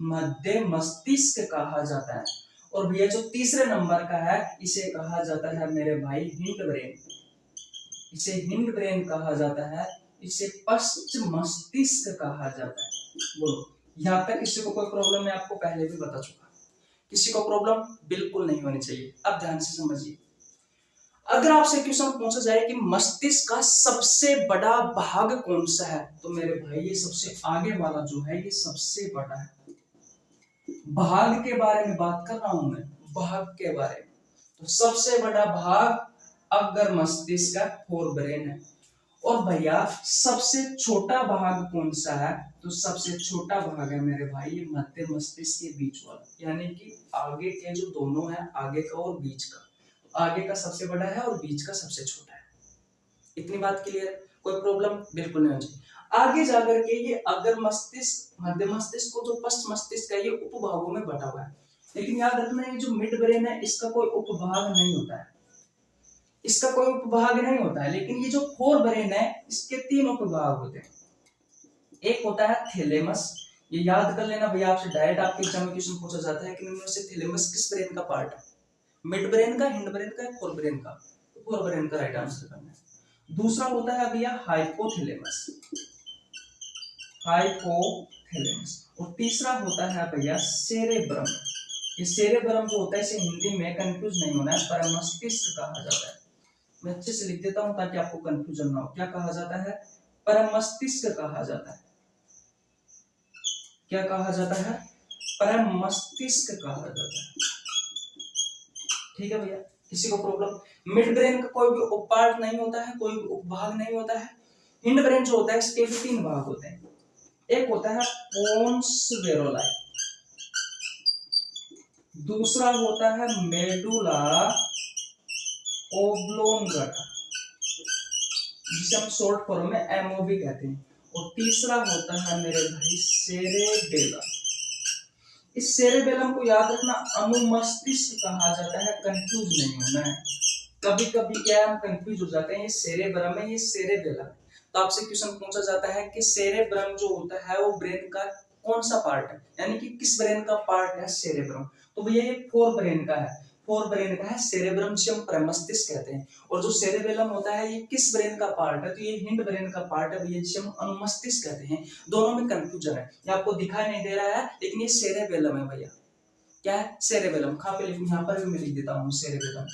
Speaker 1: मध्य मस्तिष्क कहा जाता है। और भैया जो तीसरे नंबर का है इसे कहा जाता है मेरे भाई हिंड ब्रेन। इसे हिंड ब्रेन कहा जाता है, इसे पश्च मस्तिष्क कहा जाता है। बोलो यहाँ तक किसी को कोई प्रॉब्लम? मैं आपको पहले भी बता चुका, किसी को प्रॉब्लम बिल्कुल नहीं होनी चाहिए। अब ध्यान से समझिए, अगर आपसे क्वेश्चन पूछा जाए कि मस्तिष्क का सबसे बड़ा भाग कौन सा है, तो मेरे भाई ये सबसे आगे वाला जो है ये सबसे बड़ा है। भाग के बारे में बात कर रहा हूं मैं, भाग के बारे में। तो सबसे बड़ा भाग अग्र मस्तिष्क का फोर ब्रेन है। और भैया सबसे छोटा भाग कौन सा है? तो सबसे छोटा भाग है मेरे भाई ये मध्य मस्तिष्क के बीच वाला, यानी कि आगे के जो दोनों है, आगे का और बीच का। आगे का सबसे बड़ा है और बीच का सबसे छोटा है। इतनी बात क्लियर? कोई प्रॉब्लम बिल्कुल नहीं होनी चाहिए। आगे जाकर के ये अग्र मस्तिष्क, मध्य मस्तिष्क को जो पश्च मस्तिष्क है ये उपभागों में बटा हुआ है। लेकिन याद रखना ये जो मिड ब्रेन है इसका कोई उपभाग नहीं होता है, इसका कोई उपभाग नहीं होता है। लेकिन ये जो फोर ब्रेन है इसके 3 उपभाग होते हैं। एक होता है थैलेमस, ये याद कर लेना भैया, आपसे डायरेक्ट आपके एग्जाम में क्वेश्चन पूछा जाता है कि इनमें से थैलेमस किस ब्रेन का पार्ट है? मिड ब्रेन का, हिंड ब्रेन का, फोर ब्रेन का? फोर ब्रेन का राइट आंसर करना है। दूसरा होता है भैया हाइपोथैलेमस, हाइपोथैलेमस। और तीसरा होता है भैया सेरेब्रम। ये सेरेब्रम जो होता है इसे हिंदी में कंफ्यूज नहीं होना है, परमस्तिष्क कहा जाता है। मैं अच्छे से लिख देता हूं ताकि आपको कंफ्यूजन ना हो। क्या कहा जाता है? परमस्तिष्क कहा जाता है। क्या कहा जाता है? परमस्तिष्क कहा जाता है। ठीक है भैया, किसी को प्रॉब्लम? मिड ब्रेन का कोई भी उपपार्ट नहीं होता है, कोई भी उपभाग नहीं होता है। हिंड ब्रेन जो होता है इसके भी 3 भाग होते हैं। एक होता है पोन्स वेरोलाई, दूसरा होता है मेडुला ओब्लोंगेटा, जिसे हम शॉर्ट फॉर्म में एमओबी कहते हैं, और तीसरा होता है मेरे भाई सेरेबेलम। इस सेरेबेलम को याद रखना अनुमस्तिष्क कहा जाता है, कंफ्यूज नहीं होना है। कभी कभी क्या हम कंफ्यूज हो जाते हैं, ये सेरेब्रम है, ये सेरेबेलम है। तो आपसे क्वेश्चन पूछा जाता है कि सेरेब्रम जो होता है वो ब्रेन का कौन सा पार्ट है, यानी कि किस ब्रेन का पार्ट है सेरेब्रम? तो भैया ये फोर ब्रेन का है, फोर ब्रेन का है। सेरेब्रम जिसे हम प्रमस्तिष्क कहते हैं। और जो सेरेबेलम होता है ये किस ब्रेन का पार्ट है? तो ये हिंड ब्रेन का पार्ट है भैया, जिसे हम अनुमस्तिष्क कहते हैं। दोनों में कंफ्यूजन है, ये आपको दिखाई नहीं दे रहा है लेकिन ये सेरेबेलम है भैया। क्या है? सेरेबेलम। कहां पे लिखूं? यहाँ पर भी मैं लिख देता हूँ सेरेबेलम,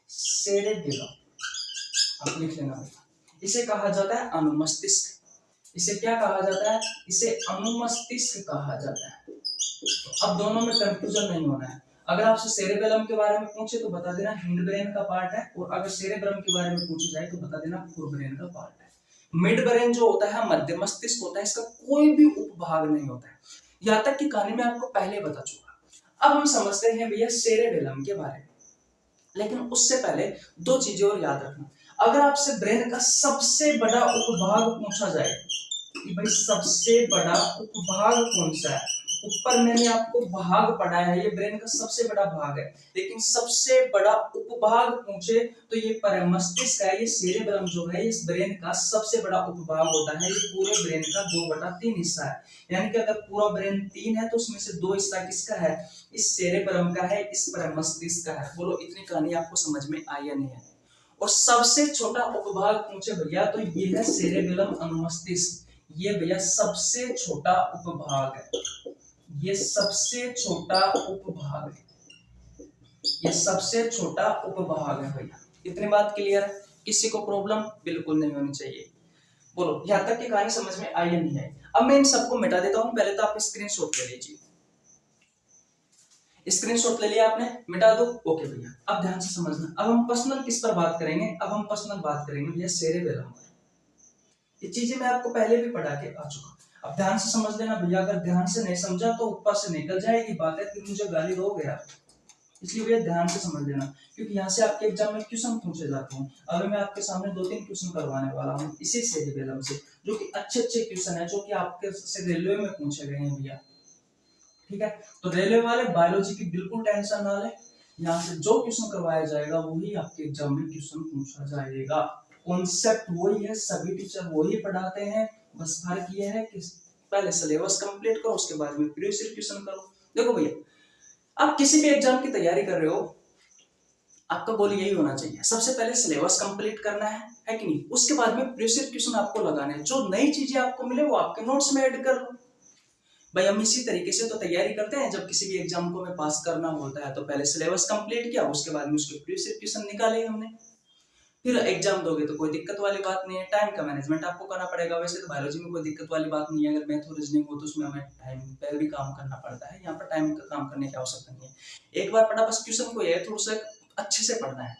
Speaker 1: सेरेबेलम आप लिख लेना भैया। इसे कहा जाता है अनुमस्तिष्क। इसे क्या कहा जाता है? इसे अनुमस्तिष्क कहा जाता है। तो अब दोनों में कंफ्यूजन नहीं होना है। अगर आपसे सेरेबेलम के बारे में पूछे तो बता देना हिंड ब्रेन का पार्ट है, और अगर सेरेब्रम के बारे में पूछा जाए तो बता देना फोर ब्रेन का पार्ट है। मिड ब्रेन जो होता है मध्य मस्तिष्क होता है, इसका कोई भी उपभाग नहीं होता है। यहाँ तक की कहानी मैं आपको पहले बता चुका। अब हम समझते हैं भैया सेरेबेलम के बारे में। लेकिन उससे पहले 2 चीजें और याद रखना। अगर आपसे ब्रेन का सबसे बड़ा उपभाग पूछा जाए कि भाई सबसे बड़ा उपभाग कौन सा है, ऊपर मैंने आपको भाग पढ़ाया है, ये ब्रेन का सबसे बड़ा भाग है, लेकिन सबसे बड़ा उपभाग पूछे तो ये मस्तिष्क है, ये सेरेब्रम जो है इस ब्रेन का सबसे बड़ा उपभाग होता है। ये पूरे ब्रेन का 2/3 हिस्सा है, यानी कि अगर पूरा ब्रेन 3 है तो उसमें से 2 हिस्सा किसका है, इस सेरेब्रम का है, इस मस्तिष्क का है। बोलो इतनी कहानी आपको समझ में आई या नहीं है। और सबसे छोटा उपभाग पूछे भैया तो ये है सेरेबेलम अनुमस्तिष्क, ये भैया सबसे छोटा उपभाग है, ये सबसे छोटा उपभाग है, ये सबसे छोटा उपभाग है भैया। इतनी बात क्लियर है, किसी को प्रॉब्लम बिल्कुल नहीं होनी चाहिए। बोलो यहां तक की कहानी समझ में आई या नहीं है। अब मैं इन सबको मिटा देता हूं, पहले तो आप स्क्रीनशॉट ले लीजिए। स्क्रीनशॉट ले लिया आपने, मिटा दो, ओके भैया। अब ध्यान से समझना, अब हम पर्सनल किस पर बात करेंगे, अब हम पर्सनल बात करेंगे भैया सेरेबेलम पर। ये चीजें मैं आपको पहले भी पढ़ा के आ चुका, अब ध्यान से समझ लेना भैया। अगर ध्यान से नहीं समझा तो ऊपर से निकल जाएगी बात है, फिर मुझे गाली दोगे आप, इसलिए भैया ध्यान से समझ लेना, क्योंकि यहाँ से आपके एग्जाम में क्वेश्चन पूछे जाते हैं। अभी मैं आपके सामने 2-3 क्वेश्चन करवाने वाला हूँ इसी सेरेबेलम से, जो कि अच्छे क्वेश्चन है, जो कि आपके से रेलवे में पूछे गए हैं भैया। ठीक है, तो रेलवे वाले बायोलॉजी की बिल्कुल टेंशन ना ले, यहाँ से जो क्वेश्चन करवाया जाएगा वही आपके एग्जाम में क्वेश्चन पूछा जाएगा। कॉन्सेप्ट वही है, सभी टीचर वही पढ़ाते हैं, बस फर्क ये है कि पहले सिलेबस कंप्लीट करो, उसके बाद में प्रीवियस ईयर क्वेश्चन करो। देखो भैया, आप किसी भी एग्जाम की तैयारी कर रहे हो, आपका गोल यही होना चाहिए, सबसे पहले सिलेबस कंप्लीट करना है कि नहीं, उसके बाद में प्रीवियस ईयर क्वेश्चन आपको लगाने हैं, जो नई चीजें आपको मिले वो आपके नोट्स में ऐड कर लो। भाई हम इसी तरीके से तो तैयारी करते हैं, जब किसी भी एग्जाम को हमें पास करना होता है तो पहले सिलेबस कंप्लीट किया, उसके बाद में उसके प्रीवियस क्वेश्चन निकाले हमने, फिर एग्जाम दोगे तो कोई दिक्कत वाली बात नहीं है। टाइम का मैनेजमेंट आपको करना पड़ेगा, वैसे तो बायोलॉजी में कोई दिक्कत वाली बात नहीं है, अगर मैथ और रीजनिंग हो तो उसमें हमें टाइम पर भी काम करना पड़ता है, यहाँ पर टाइम का काम करने की आवश्यकता नहीं है। एक बार पढ़ा बस, क्वेश्चन को ये थोड़ा सा अच्छे से पढ़ना है,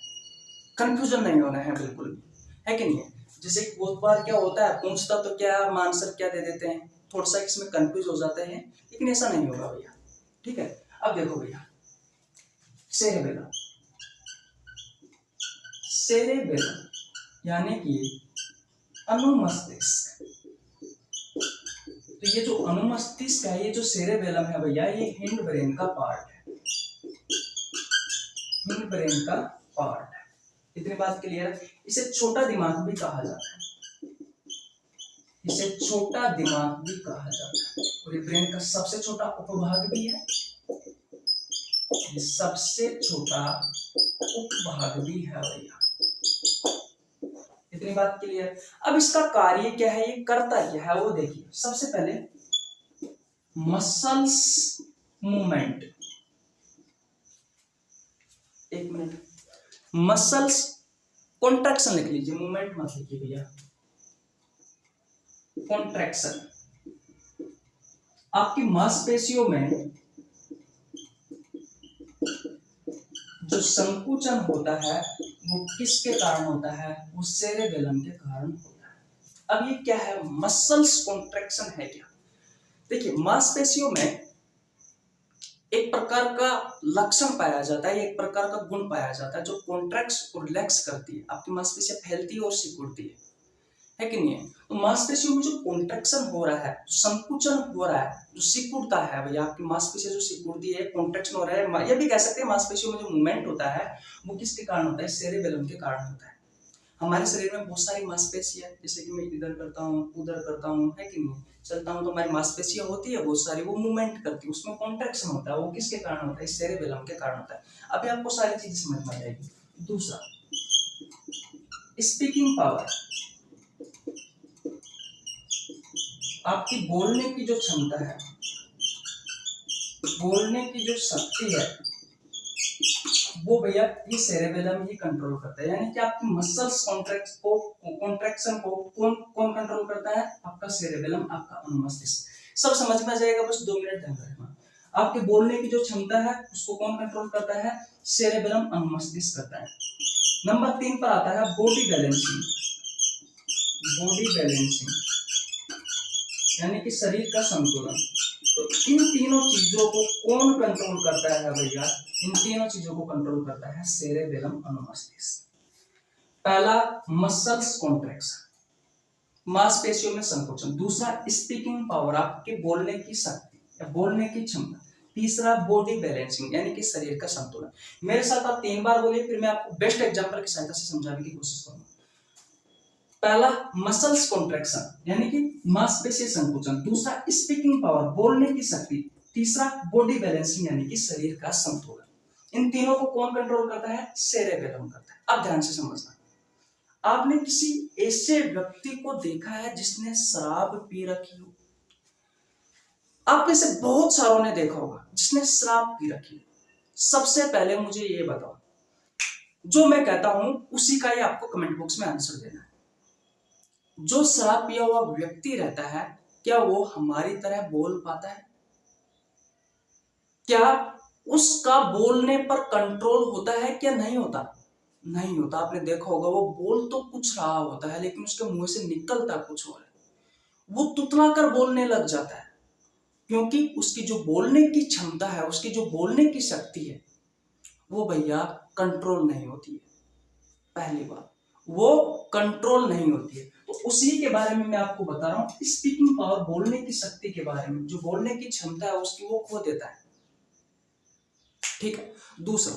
Speaker 1: कंफ्यूजन नहीं होना है बिल्कुल भी, है कि नहीं है। जैसे बहुत बार क्या होता है, पूछता तो क्या आंसर क्या दे देते हैं, थोड़ा सा इसमें कंफ्यूज हो जाते हैं, लेकिन ऐसा नहीं होगा भैया। ठीक है, अब देखो भैया सेरेबेलम, सेरेबेलम यानी कि अनुमस्तिष्क। तो ये जो अनुमस्तिष्क है, ये जो सेरेबेलम है भैया, ये हिंड ब्रेन का पार्ट है, हिंड ब्रेन का पार्ट है। इतनी बात क्लियर है। इसे छोटा दिमाग भी कहा जाता है, इसे छोटा दिमाग भी कहा जाता है, और ये ब्रेन का सबसे छोटा उपभाग भी है, ये सबसे छोटा उपभाग भी है भैया। इतनी बात क्लियर। अब इसका कार्य क्या है, ये करता क्या है वो देखिए। सबसे पहले मसल्स मूवमेंट, एक मिनट, मसल्स कॉन्ट्रैक्शन लिख लीजिए, मूवमेंट मत लिखिए भैया, कॉन्ट्रैक्शन। आपकी मांसपेशियों में जो संकुचन होता है वो किसके कारण होता है, वो सेरेबेलम के कारण होता है। अब ये क्या है, मसल्स कॉन्ट्रैक्शन है क्या। देखिए मांसपेशियों में एक प्रकार का लक्षण पाया जाता है, एक प्रकार का गुण पाया जाता है, जो कॉन्ट्रैक्ट्स और रिलैक्स करती है, आपकी मांसपेशियां फैलती है और सिकुड़ती है कि नहीं है। तो मांसपेशियों में जो कॉन्ट्रैक्शन हो रहा है, जो संकुचन हो रहा है, जो सिकुड़ता है भैया, आपकी मांसपेशियां जो सिकुड़ती है, कॉन्ट्रैक्शन हो रहा है, ये भी कह सकते हैं मांसपेशियों में जो मूवमेंट होता है वो किसके कारण होता है, सेरेबेलम के कारण होता है। हमारे शरीर में बहुत सारी मांसपेशियां, जैसे कि मैं इधर करता हूँ उधर करता हूँ, है कि नहीं, चलता हूँ तो हमारी मांसपेशियां होती है बहुत सारी, वो मूवमेंट करती है, उसमें कॉन्ट्रैक्शन होता है, वो किसके कारण होता है, सेरेबेलम के कारण होता है। अभी आपको सारी चीजें समझ में आ जाएगी। दूसरा स्पीकिंग पावर, आपकी बोलने की जो क्षमता है, बोलने की जो शक्ति है, वो भैया ये सेरेबेलम ही कंट्रोल करता है। यानी कि आपकी मसल्स कॉन्ट्रैक्शन को कौन कौन कंट्रोल करता है, आपका सेरेबेलम, आपका अनुमस्तिष्क। सब समझ में आ जाएगा, बस 2 मिनट ध्यान रखना। आपके बोलने की जो क्षमता है उसको कौन कंट्रोल करता है, सेरेबेलम, अनुमस्तिष्क करता है। नंबर 3 पर आता है बॉडी बैलेंसिंग, बॉडी बैलेंसिंग यानी कि शरीर का संतुलन। तो इन तीनों चीजों को कौन कंट्रोल करता है भैया, इन तीनों चीजों को कंट्रोल करता है सेरेबेलम, अनुमस्तिष्क। पहला मसल्स कॉन्ट्रैक्शन, मांसपेशियों में संकोचन। दूसरा स्पीकिंग पावर, आपके बोलने की शक्ति, या बोलने की क्षमता। तीसरा बॉडी बैलेंसिंग यानी कि शरीर का संतुलन। मेरे साथ आप 3 बार बोलिए, फिर मैं आपको बेस्ट एग्जांपल की सहायता से समझाने की कोशिश करूंगा। पहला मसल्स कॉन्ट्रैक्शन यानी कि मांसपेशी संकुचन। दूसरा स्पीकिंग पावर बोलने की शक्ति। तीसरा बॉडी बैलेंसिंग यानी कि शरीर का संतुलन। इन तीनों को कौन कंट्रोल करता है? सेरेबेलम करता है। अब ध्यान से समझना, आपने किसी ऐसे व्यक्ति को देखा है जिसने शराब पी रखी हो? आप में से बहुत सारों ने देखा होगा जिसने शराब पी रखी है। सबसे पहले मुझे ये बताओ, जो मैं कहता हूं उसी का ही आपको कमेंट बॉक्स में आंसर देना है। जो शराब पिया हुआ व्यक्ति रहता है, क्या वो हमारी तरह बोल पाता है? क्या उसका बोलने पर कंट्रोल होता है क्या नहीं होता? नहीं होता। आपने देखा होगा वो बोल तो कुछ रहा होता है लेकिन उसके मुंह से निकलता कुछ और है। वो तुतला कर बोलने लग जाता है, क्योंकि उसकी जो बोलने की क्षमता है, उसकी जो बोलने की शक्ति है, वो भैया कंट्रोल नहीं होती है। पहली बात, वो कंट्रोल नहीं होती है। तो उसी के बारे में मैं आपको बता रहा हूं, स्पीकिंग पावर बोलने की शक्ति के बारे में। जो बोलने की क्षमता है उसकी वो खो देता है। ठीक है। दूसरा,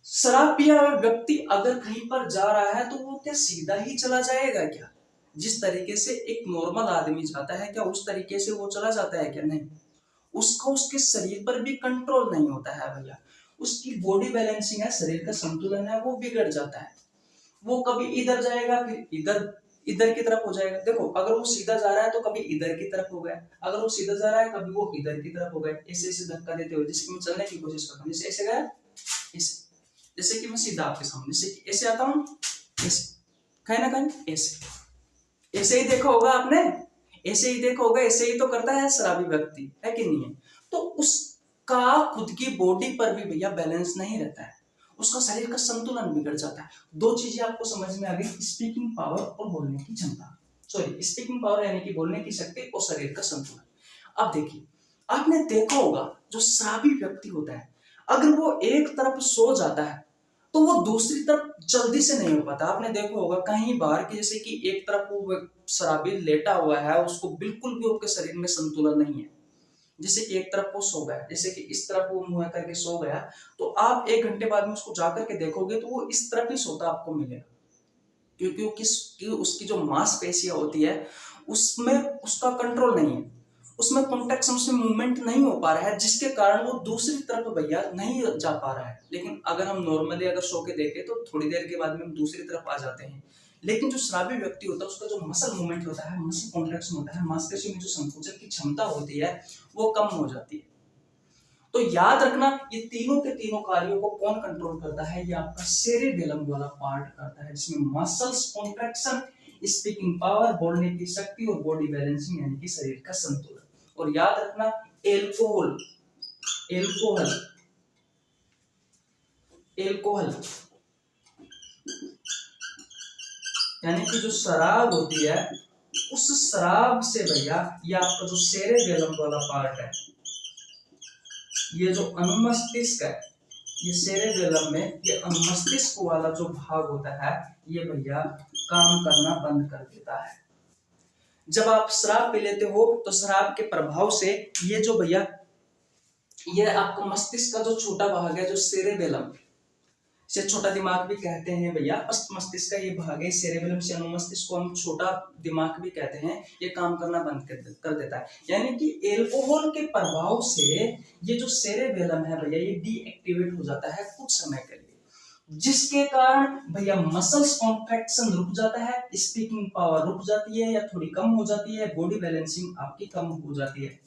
Speaker 1: शराब पिया हुआ व्यक्ति अगर कहीं पर जा रहा है तो वो क्या सीधा ही चला जाएगा क्या? जिस तरीके से एक नॉर्मल आदमी जाता है, क्या उस तरीके से वो चला जाता है क्या? नहीं। उसका उसके शरीर पर भी कंट्रोल नहीं होता है भैया। उसकी बॉडी बैलेंसिंग है, शरीर का संतुलन है, वो बिगड़ जाता है। वो कभी इधर जाएगा फिर इधर इधर की तरफ हो जाएगा। देखो, अगर वो सीधा जा रहा है तो कभी इधर की तरफ हो गया, अगर वो सीधा जा रहा है कभी वो इधर की तरफ हो गया। ऐसे ऐसे धक्का देते हुए, जैसे कि मैं चलने की कोशिश करता हूँ, जैसे ऐसे गया, ऐसे, जैसे कि मैं सीधा आपके सामने से ऐसे आता हूँ, ऐसे कहीं ना कहीं ऐसे ऐसे ही देखा होगा आपने, ऐसे ही देखा होगा। ऐसे ही तो करता है शराबी व्यक्ति, है कि नहीं है? तो उसका खुद की बॉडी पर भी भैया बैलेंस नहीं रहता है, उसका शरीर का संतुलन बिगड़ जाता है। दो चीजें आपको समझ में आ गई, स्पीकिंग पावर और बोलने की क्षमता। सॉरी, स्पीकिंग पावर यानी कि बोलने की शक्ति और शरीर का संतुलन। अब देखिए, आपने देखा होगा जो शराबी व्यक्ति होता है, अगर वो एक तरफ सो जाता है तो वो दूसरी तरफ जल्दी से नहीं हो पाता। आपने देखा होगा कहीं बार कि जैसे कि एक तरफ वो शराबी लेटा हुआ है, उसको बिल्कुल भी उसके शरीर में संतुलन नहीं है। जैसे कि एक तरफ वो सो गया, जैसे कि इस तरफ वो मुंह करके सो गया, तो आप 1 घंटे बाद में उसको जाकर के देखोगे तो वो इस तरफ ही सोता आपको मिलेगा, क्योंकि उसकी जो मांसपेशियां होती है उसमें उसका कंट्रोल नहीं है, उसमें कॉन्ट्रैक्शन, उसमें मूवमेंट नहीं हो पा रहा है, जिसके कारण वो दूसरी तरफ भैया नहीं जा पा रहा है। लेकिन अगर हम नॉर्मली अगर सो के देखें तो थोड़ी देर के बाद में हम दूसरी तरफ आ जाते हैं। लेकिन जो शराबी व्यक्ति होता है उसका जो मसल मूवमेंट होता है, मसल कॉन्ट्रैक्शन होता है, मांसपेशियों में जो संकोचन की क्षमता होती है वो कम हो जाती है। तो याद रखना, ये तीनों के तीनों कार्यों को कौन कंट्रोल करता है? ये आपका सेरेबेलम वाला पार्ट करता है, जिसमें मसल्स कॉन्ट्रैक्शन, स्पीकिंग पावर, बोलने की शक्ति और बॉडी बैलेंसिंग यानी कि शरीर का संतुलन। और याद रखना, एल्कोहल एल्कोहल एल्कोहल यानी कि जो शराब होती है, उस शराब से भैया ये आपका जो सेरेबेलम वाला पार्ट है, ये जो अनुमस्तिष्क है, ये सेरेबेलम में ये अनुमस्तिष्क वाला जो भाग होता है, ये भैया काम करना बंद कर देता है। जब आप शराब पी लेते हो तो शराब के प्रभाव से ये जो भैया, ये आपका मस्तिष्क का जो छोटा भाग है, जो सेरेबेलम, से छोटा दिमाग भी कहते हैं भैया, मस्तिष्क का ये भाग है, सेरेबेलम से अनुमस्तिष्क को हम छोटा दिमाग भी कहते हैं, ये काम करना बंद कर देता है। यानी कि एल्कोहल के प्रभाव से ये जो सेरेबेलम है भैया, ये डीएक्टिवेट हो जाता है कुछ समय के लिए, जिसके कारण भैया मसल्स कॉन्ट्रैक्शन रुक जाता है, स्पीकिंग पावर रुक जाती है या थोड़ी कम हो जाती है, बॉडी बैलेंसिंग आपकी कम हो जाती है,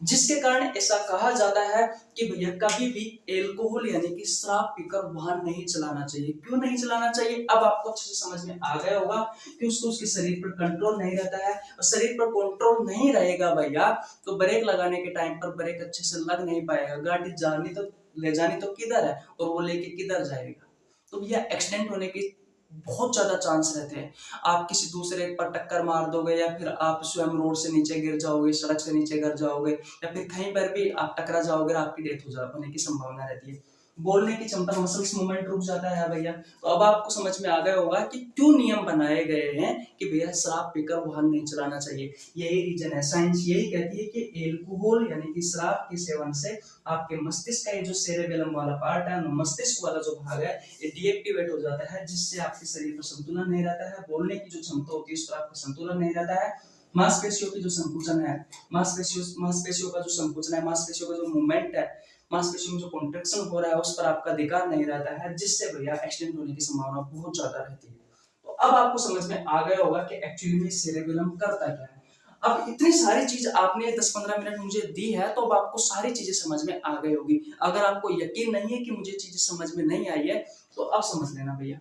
Speaker 1: जिसके कारण ऐसा कहा जाता है कि भैया कभी भी एल्कोहल यानी कि शराब पीकर वाहन नहीं चलाना चाहिए। क्यों नहीं चलाना चाहिए? अब आपको अच्छे से समझ में आ गया होगा कि उसको उसके शरीर पर कंट्रोल नहीं रहता है, और शरीर पर कंट्रोल नहीं रहेगा भैया तो ब्रेक लगाने के टाइम पर ब्रेक अच्छे से लग नहीं पाएगा, गाड़ी जानी तो ले जानी तो किधर है और वो लेके किधर जाएगा, तो भैया एक्सीडेंट होने की बहुत ज्यादा चांस रहते हैं। आप किसी दूसरे पर टक्कर मार दोगे, या फिर आप स्वयं रोड से नीचे गिर जाओगे, सड़क से नीचे गिर जाओगे, या फिर कहीं पर भी आप टकरा जाओगे, आपकी डेथ होने की संभावना रहती है। बोलने की क्षमता, मसल्स मूवमेंट रुक जाता है भैया। तो अब आपको समझ में आ गया होगा कि क्यों नियम बनाए गए हैं कि भैया शराब पीकर वाहन नहीं चलाना चाहिए। यही रीजन है, साइंस यही कहती है कि एल्कोहल यानी कि शराब के सेवन से आपके मस्तिष्क का ये जो सेरेबेलम वाला पार्ट है, मस्तिष्क वाला जो भाग है, ये डीएक्टिवेट हो जाता है, जिससे आपके शरीर पर संतुलन नहीं रहता है, बोलने की जो क्षमता होती है उस पर आपका संतुलन नहीं रहता है, मांसपेशियों की जो संकुचन है, मांसपेशियों का जो संकुचन है, मांसपेशियों का जो मूवमेंट है, मांसपेशियों में जो कॉन्ट्रैक्शन हो रहा है उस पर आपका अधिकार नहीं रहता है, जिससे भैया एक्सीडेंट होने की संभावना बहुत ज्यादा रहती है। तो अब आपको समझ में आ गया होगा कि एक्चुअली में सेरेबेलम करता क्या है। अब इतनी सारी चीज आपने 10-15 मिनट मुझे दी है, तो अब आपको सारी चीजें समझ में आ गई होगी। अगर आपको यकीन नहीं है कि मुझे चीजें समझ में नहीं आई है, तो अब समझ लेना भैया।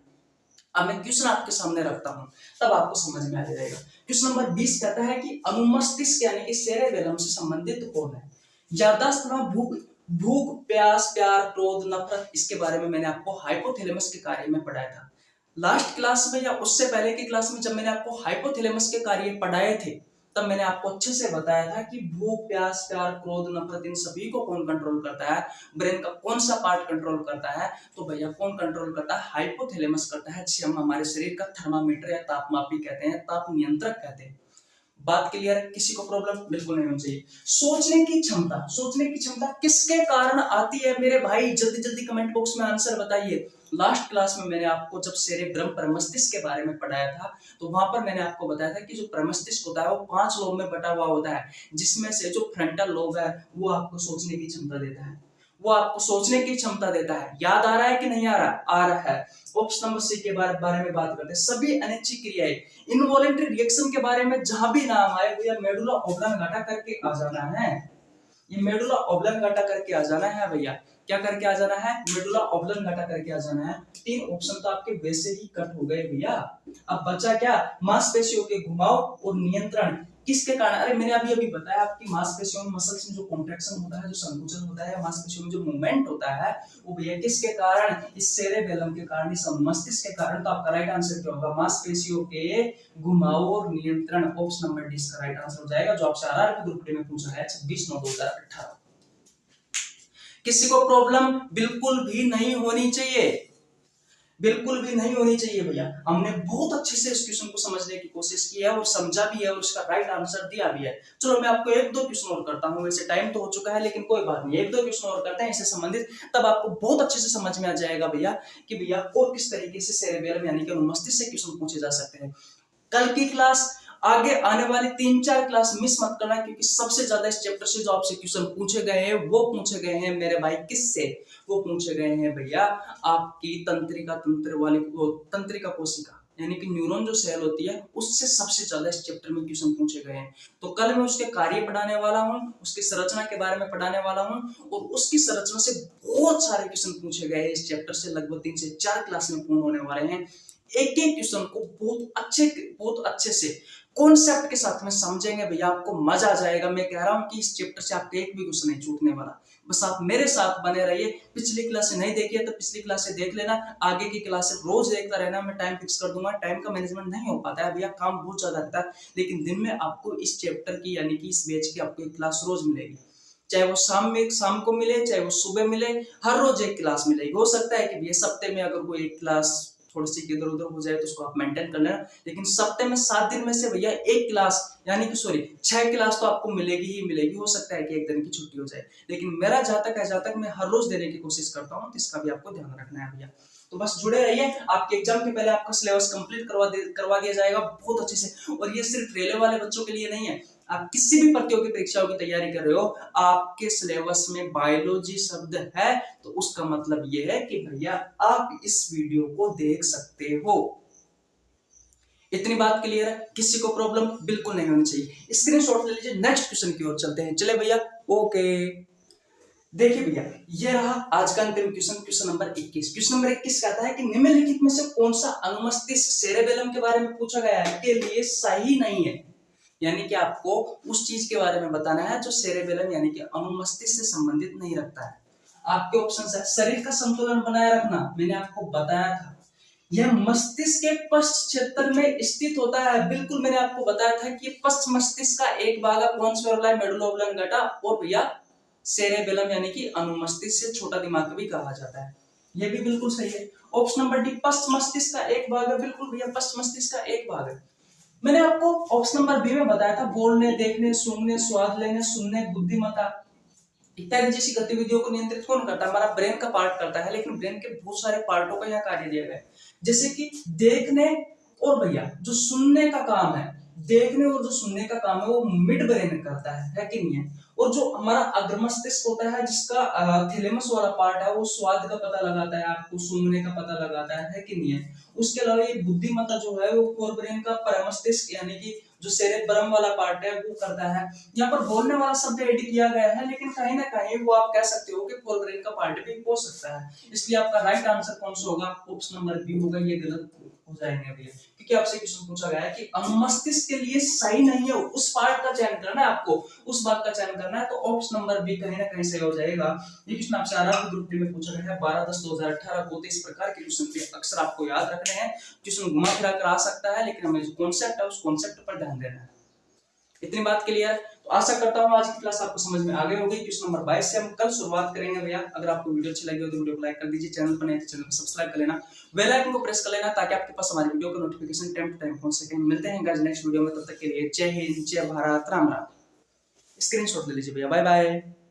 Speaker 1: अब मैं क्वेश्चन आपके सामने रखता हूं, तब आपको समझ में आ जाएगा। क्वेश्चन नंबर 20 कहता है कि अनुमस्तिष्क यानी कि सेरेबेलम से संबंधित कौन है? याददाश्त, भूख, भूख, प्यास, प्यार, क्रोध, नफरत, इसके बारे में मैंने आपको हाइपोथैलेमस के कार्य में पढ़ाया था। लास्ट क्लास में या उससे पहले की क्लास में जब मैंने आपको हाइपोथैलेमस के कार्य पढ़ाए थे, तब मैंने आपको अच्छे से बताया था कि भूख, प्यास, प्यार, क्रोध, नफरत, इन सभी को कौन कंट्रोल करता है, ब्रेन का कौन सा पार्ट कंट्रोल करता है। तो भैया कौन कंट्रोल करता है? हाइपोथैलेमस करता है, जिसे हम हमारे शरीर का थर्मामीटर या तापमापी कहते हैं, ताप नियंत्रक कहते हैं। बात क्लियर है? किसी को प्रॉब्लम बिल्कुल नहीं होनी चाहिए। सोचने की क्षमता, सोचने की क्षमता किसके कारण आती है मेरे भाई? जल्दी जल्दी कमेंट बॉक्स में आंसर बताइए। लास्ट क्लास में मैंने आपको जब सेरेब्रम प्रमस्तिष्क के बारे में पढ़ाया था, तो वहां पर मैंने आपको बताया था कि जो प्रमस्तिष्क होता है वो 5 लोब में बटा हुआ होता है, जिसमें से जो फ्रंटल लोब है वो आपको सोचने की क्षमता देता है, वो आपको सोचने की क्षमता देता है। याद आ रहा है कि नहीं आ रहा? आ रहा है। ऑप्शन नंबर सी के बारे में बात करते हैं। सभी अनैच्छिक क्रियाएं, इनवॉलेंटरी रिएक्शन के बारे में जहां भी नाम आए भैया मेडुला ऑब्लांगेटा करके आ जाना है। ये मेडुला ऑब्लांगेटा करके आ जाना है भैया। क्या करके आ जाना है? मेडुला ऑब्लांगेटा करके आ जाना है। 3 ऑप्शन तो आपके वैसे ही कट हो गए भैया। अब बचा क्या? मांसपेशियों के घुमाव और नियंत्रण किसके कारण? अरे मैंने अभी अभी बताया आपकी मांसपेशियों में, मसल्स में जो कॉन्ट्रैक्शन होता है, जो संकुचन होता है, मांसपेशियों में जो मूवमेंट होता है, वो भैया किसके कारण? इस सेरेबेलम के कारण, इस मस्तिष्क के कारण। तो आपका राइट आंसर क्या होगा? मांसपेशियों के घुमाव और नियंत्रण। ऑप्शन नंबर डी इसका राइट आंसर हो जाएगा, जो आपसे आरआर के ग्रुप डी में पूछा है 26/9/2018। किसी को प्रॉब्लम बिल्कुल भी नहीं होनी चाहिए, बिल्कुल भी नहीं होनी चाहिए भैया। हमने बहुत अच्छे से इस क्वेश्चन को समझने की कोशिश की है और समझा भी है और इसका राइट आंसर दिया भी है। चलो मैं आपको 1-2 क्वेश्चन और करता हूं, वैसे टाइम तो हो चुका है लेकिन कोई बात नहीं, 1-2 क्वेश्चन और करते हैं इससे संबंधित, तब आपको बहुत अच्छे से समझ में आ जाएगा भैया कि भैया और किस तरीके से सेरेबेलम यानी कि मस्तिष्क से क्वेश्चन पूछे जा सकते हैं। कल की क्लास, आगे आने वाली 3-4 क्लास मिस मत करना, क्योंकि सबसे ज्यादा इस चैप्टर से जो आपसे क्वेश्चन पूछे गए हैं वो पूछे गए हैं मेरे भाई किससे? वो पूछे गए हैं भैया आपकी तंत्रिका कोशिका यानी कि न्यूरॉन जो सेल होती है उससे सबसे ज्यादा इस चैप्टर में क्वेश्चन पूछे गए हैं। तो कल मैं उसके कार्य पढ़ाने वाला हूँ, उसकी संरचना के बारे में पढ़ाने वाला हूँ और उसकी संरचना से बहुत सारे क्वेश्चन पूछे गए हैं इस चैप्टर से, लगभग 3 से 4 क्लास में पूर्ण होने वाले हैं। एक एक क्वेश्चन को बहुत अच्छे से कॉन्सेप्ट के साथ में समझेंगे भैया, आपको मजा आ जाएगा। मैं कह रहा हूं कि इस चैप्टर से आपका एक भी क्वेश्चन नहीं छूटने वाला। बस आप मेरे साथ बने रहिए। पिछली क्लास से नहीं देखी है तो पिछली क्लास से देख लेना, आगे की क्लास से रोज देखता रहना। मैं टाइम फिक्स कर दूंगा, टाइम का मैनेजमेंट नहीं हो पाता है भैया, काम बहुत ज्यादा रहता है, लेकिन दिन में आपको इस चैप्टर की यानी कि इस बैच की आपको एक क्लास रोज मिलेगी, चाहे वो शाम को मिले, चाहे वो सुबह मिले, हर रोज एक क्लास मिलेगी। हो सकता है कि भैया सप्ते में अगर कोई एक क्लास थोड़ी सी इधर उधर हो जाए तो उसको आप मेंटेन कर लेना, लेकिन सप्ते में 7 दिन में से भैया एक क्लास यानी कि 6 क्लास तो आपको मिलेगी ही मिलेगी। हो सकता है कि एक दिन की छुट्टी हो जाए, लेकिन मेरा जहां तक मैं हर रोज देने की कोशिश करता हूँ, तो इसका भी आपको ध्यान रखना है भैया। तो बस जुड़े रहिए, आपके एग्जाम के पहले आपका सिलेबस कंप्लीट करवा दिया जाएगा बहुत अच्छे से। और ये सिर्फ रेलवे वाले बच्चों के लिए नहीं है, आप किसी भी प्रतियोगी परीक्षाओं की तैयारी कर रहे हो, आपके सिलेबस में बायोलॉजी शब्द है तो उसका मतलब ये है कि भैया आप इस वीडियो को देख सकते हो। इतनी बात क्लियर है? किसी को प्रॉब्लम बिल्कुल नहीं होनी चाहिए। स्क्रीनशॉट ले लीजिए, नेक्स्ट क्वेश्चन की ओर चलते हैं। चले भैया, ओके। देखिए भैया, ये रहा आज का अंतिम question, question number 21। Question number 21 कहता है कि निम्नलिखित में से कौन सा अनुमस्तिष्क सेरेबेलम के बारे में पूछा गया है के लिए सही नहीं है। यानी कि आपको उस चीज के बारे में बताना है जो सेरेबेलम यानी कि अनुमस्तिष्क से संबंधित नहीं रखता है। आपके ऑप्शन है शरीर का संतुलन बनाए रखना, मैंने आपको बताया था यह मस्तिष्क के पश्च क्षेत्र में स्थित होता है। बिल्कुल मैंने आपको बताया था कि पश्च मस्तिष्क का एक भाग है पोन्स मेडुला ऑब्लांगेटा और भैया सेरेबेलम यानी कि अनुमस्तिष्क से छोटा दिमाग भी कहा जाता है। ये भी बिल्कुल सही है। ऑप्शन नंबर डी पश्च मस्तिष्क का एक भाग है, बिल्कुल भैया पश्च मस्तिष्क का एक भाग है। मैंने आपको ऑप्शन नंबर बी में बताया था बोलने, देखने, सूंघने, स्वाद लेने, सुनने, बुद्धिमत्ता इत्यादि जैसी गतिविधियों को नियंत्रित कौन करता है? हमारा ब्रेन का पार्ट करता है, लेकिन ब्रेन के बहुत सारे पार्टों का यहाँ कार्य दिया गया है, जैसे कि देखने और भैया जो सुनने का काम है, देखने और जो सुनने का काम है वो मिड ब्रेन करता है कि नहीं है? और जो हमारा अग्र मस्तिष्क होता है जिसका थैलेमस वाला पार्ट है वो स्वाद का पता लगाता है, आपको सूंघने का पता लगाता है कि नहीं है? उसके अलावा ये बुद्धिमत्ता जो है वो कोर ब्रेन का परमस्तिष्क यानी कि जो सेरेब्रम वाला पार्ट है वो करता है। यहाँ पर बोलने वाला शब्द ऐड किया गया है, लेकिन कहीं ना कहीं वो आप कह सकते हो कि फोर ब्रेन का पार्ट भी हो सकता है, इसलिए आपका राइट आंसर कौन सा होगा? ऑप्शन नंबर बी होगा, ये गलत हो जाएंगे अभी, क्योंकि आपसे क्वेश्चन पूछा गया है कि अनुमस्तिष्क के लिए सही नहीं है, उस पार्ट का चयन करना है आपको, उस बात का चयन करना है, तो ऑप्शन नंबर बी कहीं ना कहीं सही हो जाएगा। ये क्वेश्चन आपसे आरआरबी ग्रुप डी में पूछा गया है 12/10/2018 को। इस प्रकार के क्वेश्चन पे अक्सर आपको याद रखने हैं, क्वेश्चन घुमा फिरा कर आ सकता है, लेकिन हमें जो कॉन्सेप्ट है उस कॉन्सेप्ट पर ध्यान देना है। इतनी बात क्लियर है? तो आशा करता हूँ आज की क्लास आपको समझ में आ गई होगी। क्वेश्चन नंबर 22 से हम कल शुरुआत करेंगे भैया। अगर आपको वीडियो अच्छी लगी हो तो वीडियो को लाइक कर दीजिए, चैनल पर नए तो चैनल को सब्सक्राइब कर लेना, बेल आइकन को प्रेस कर लेना ताकि आपके पास हमारी वीडियो का नोटिफिकेशन टाइम टू टाइम पहुंच सके। मिलते हैं गाइस नेक्स्ट वीडियो में, तब तक के लिए जय हिंद, जय भारत, राम राम। स्क्रीनशॉट ले लीजिए भैया, बाय बाय।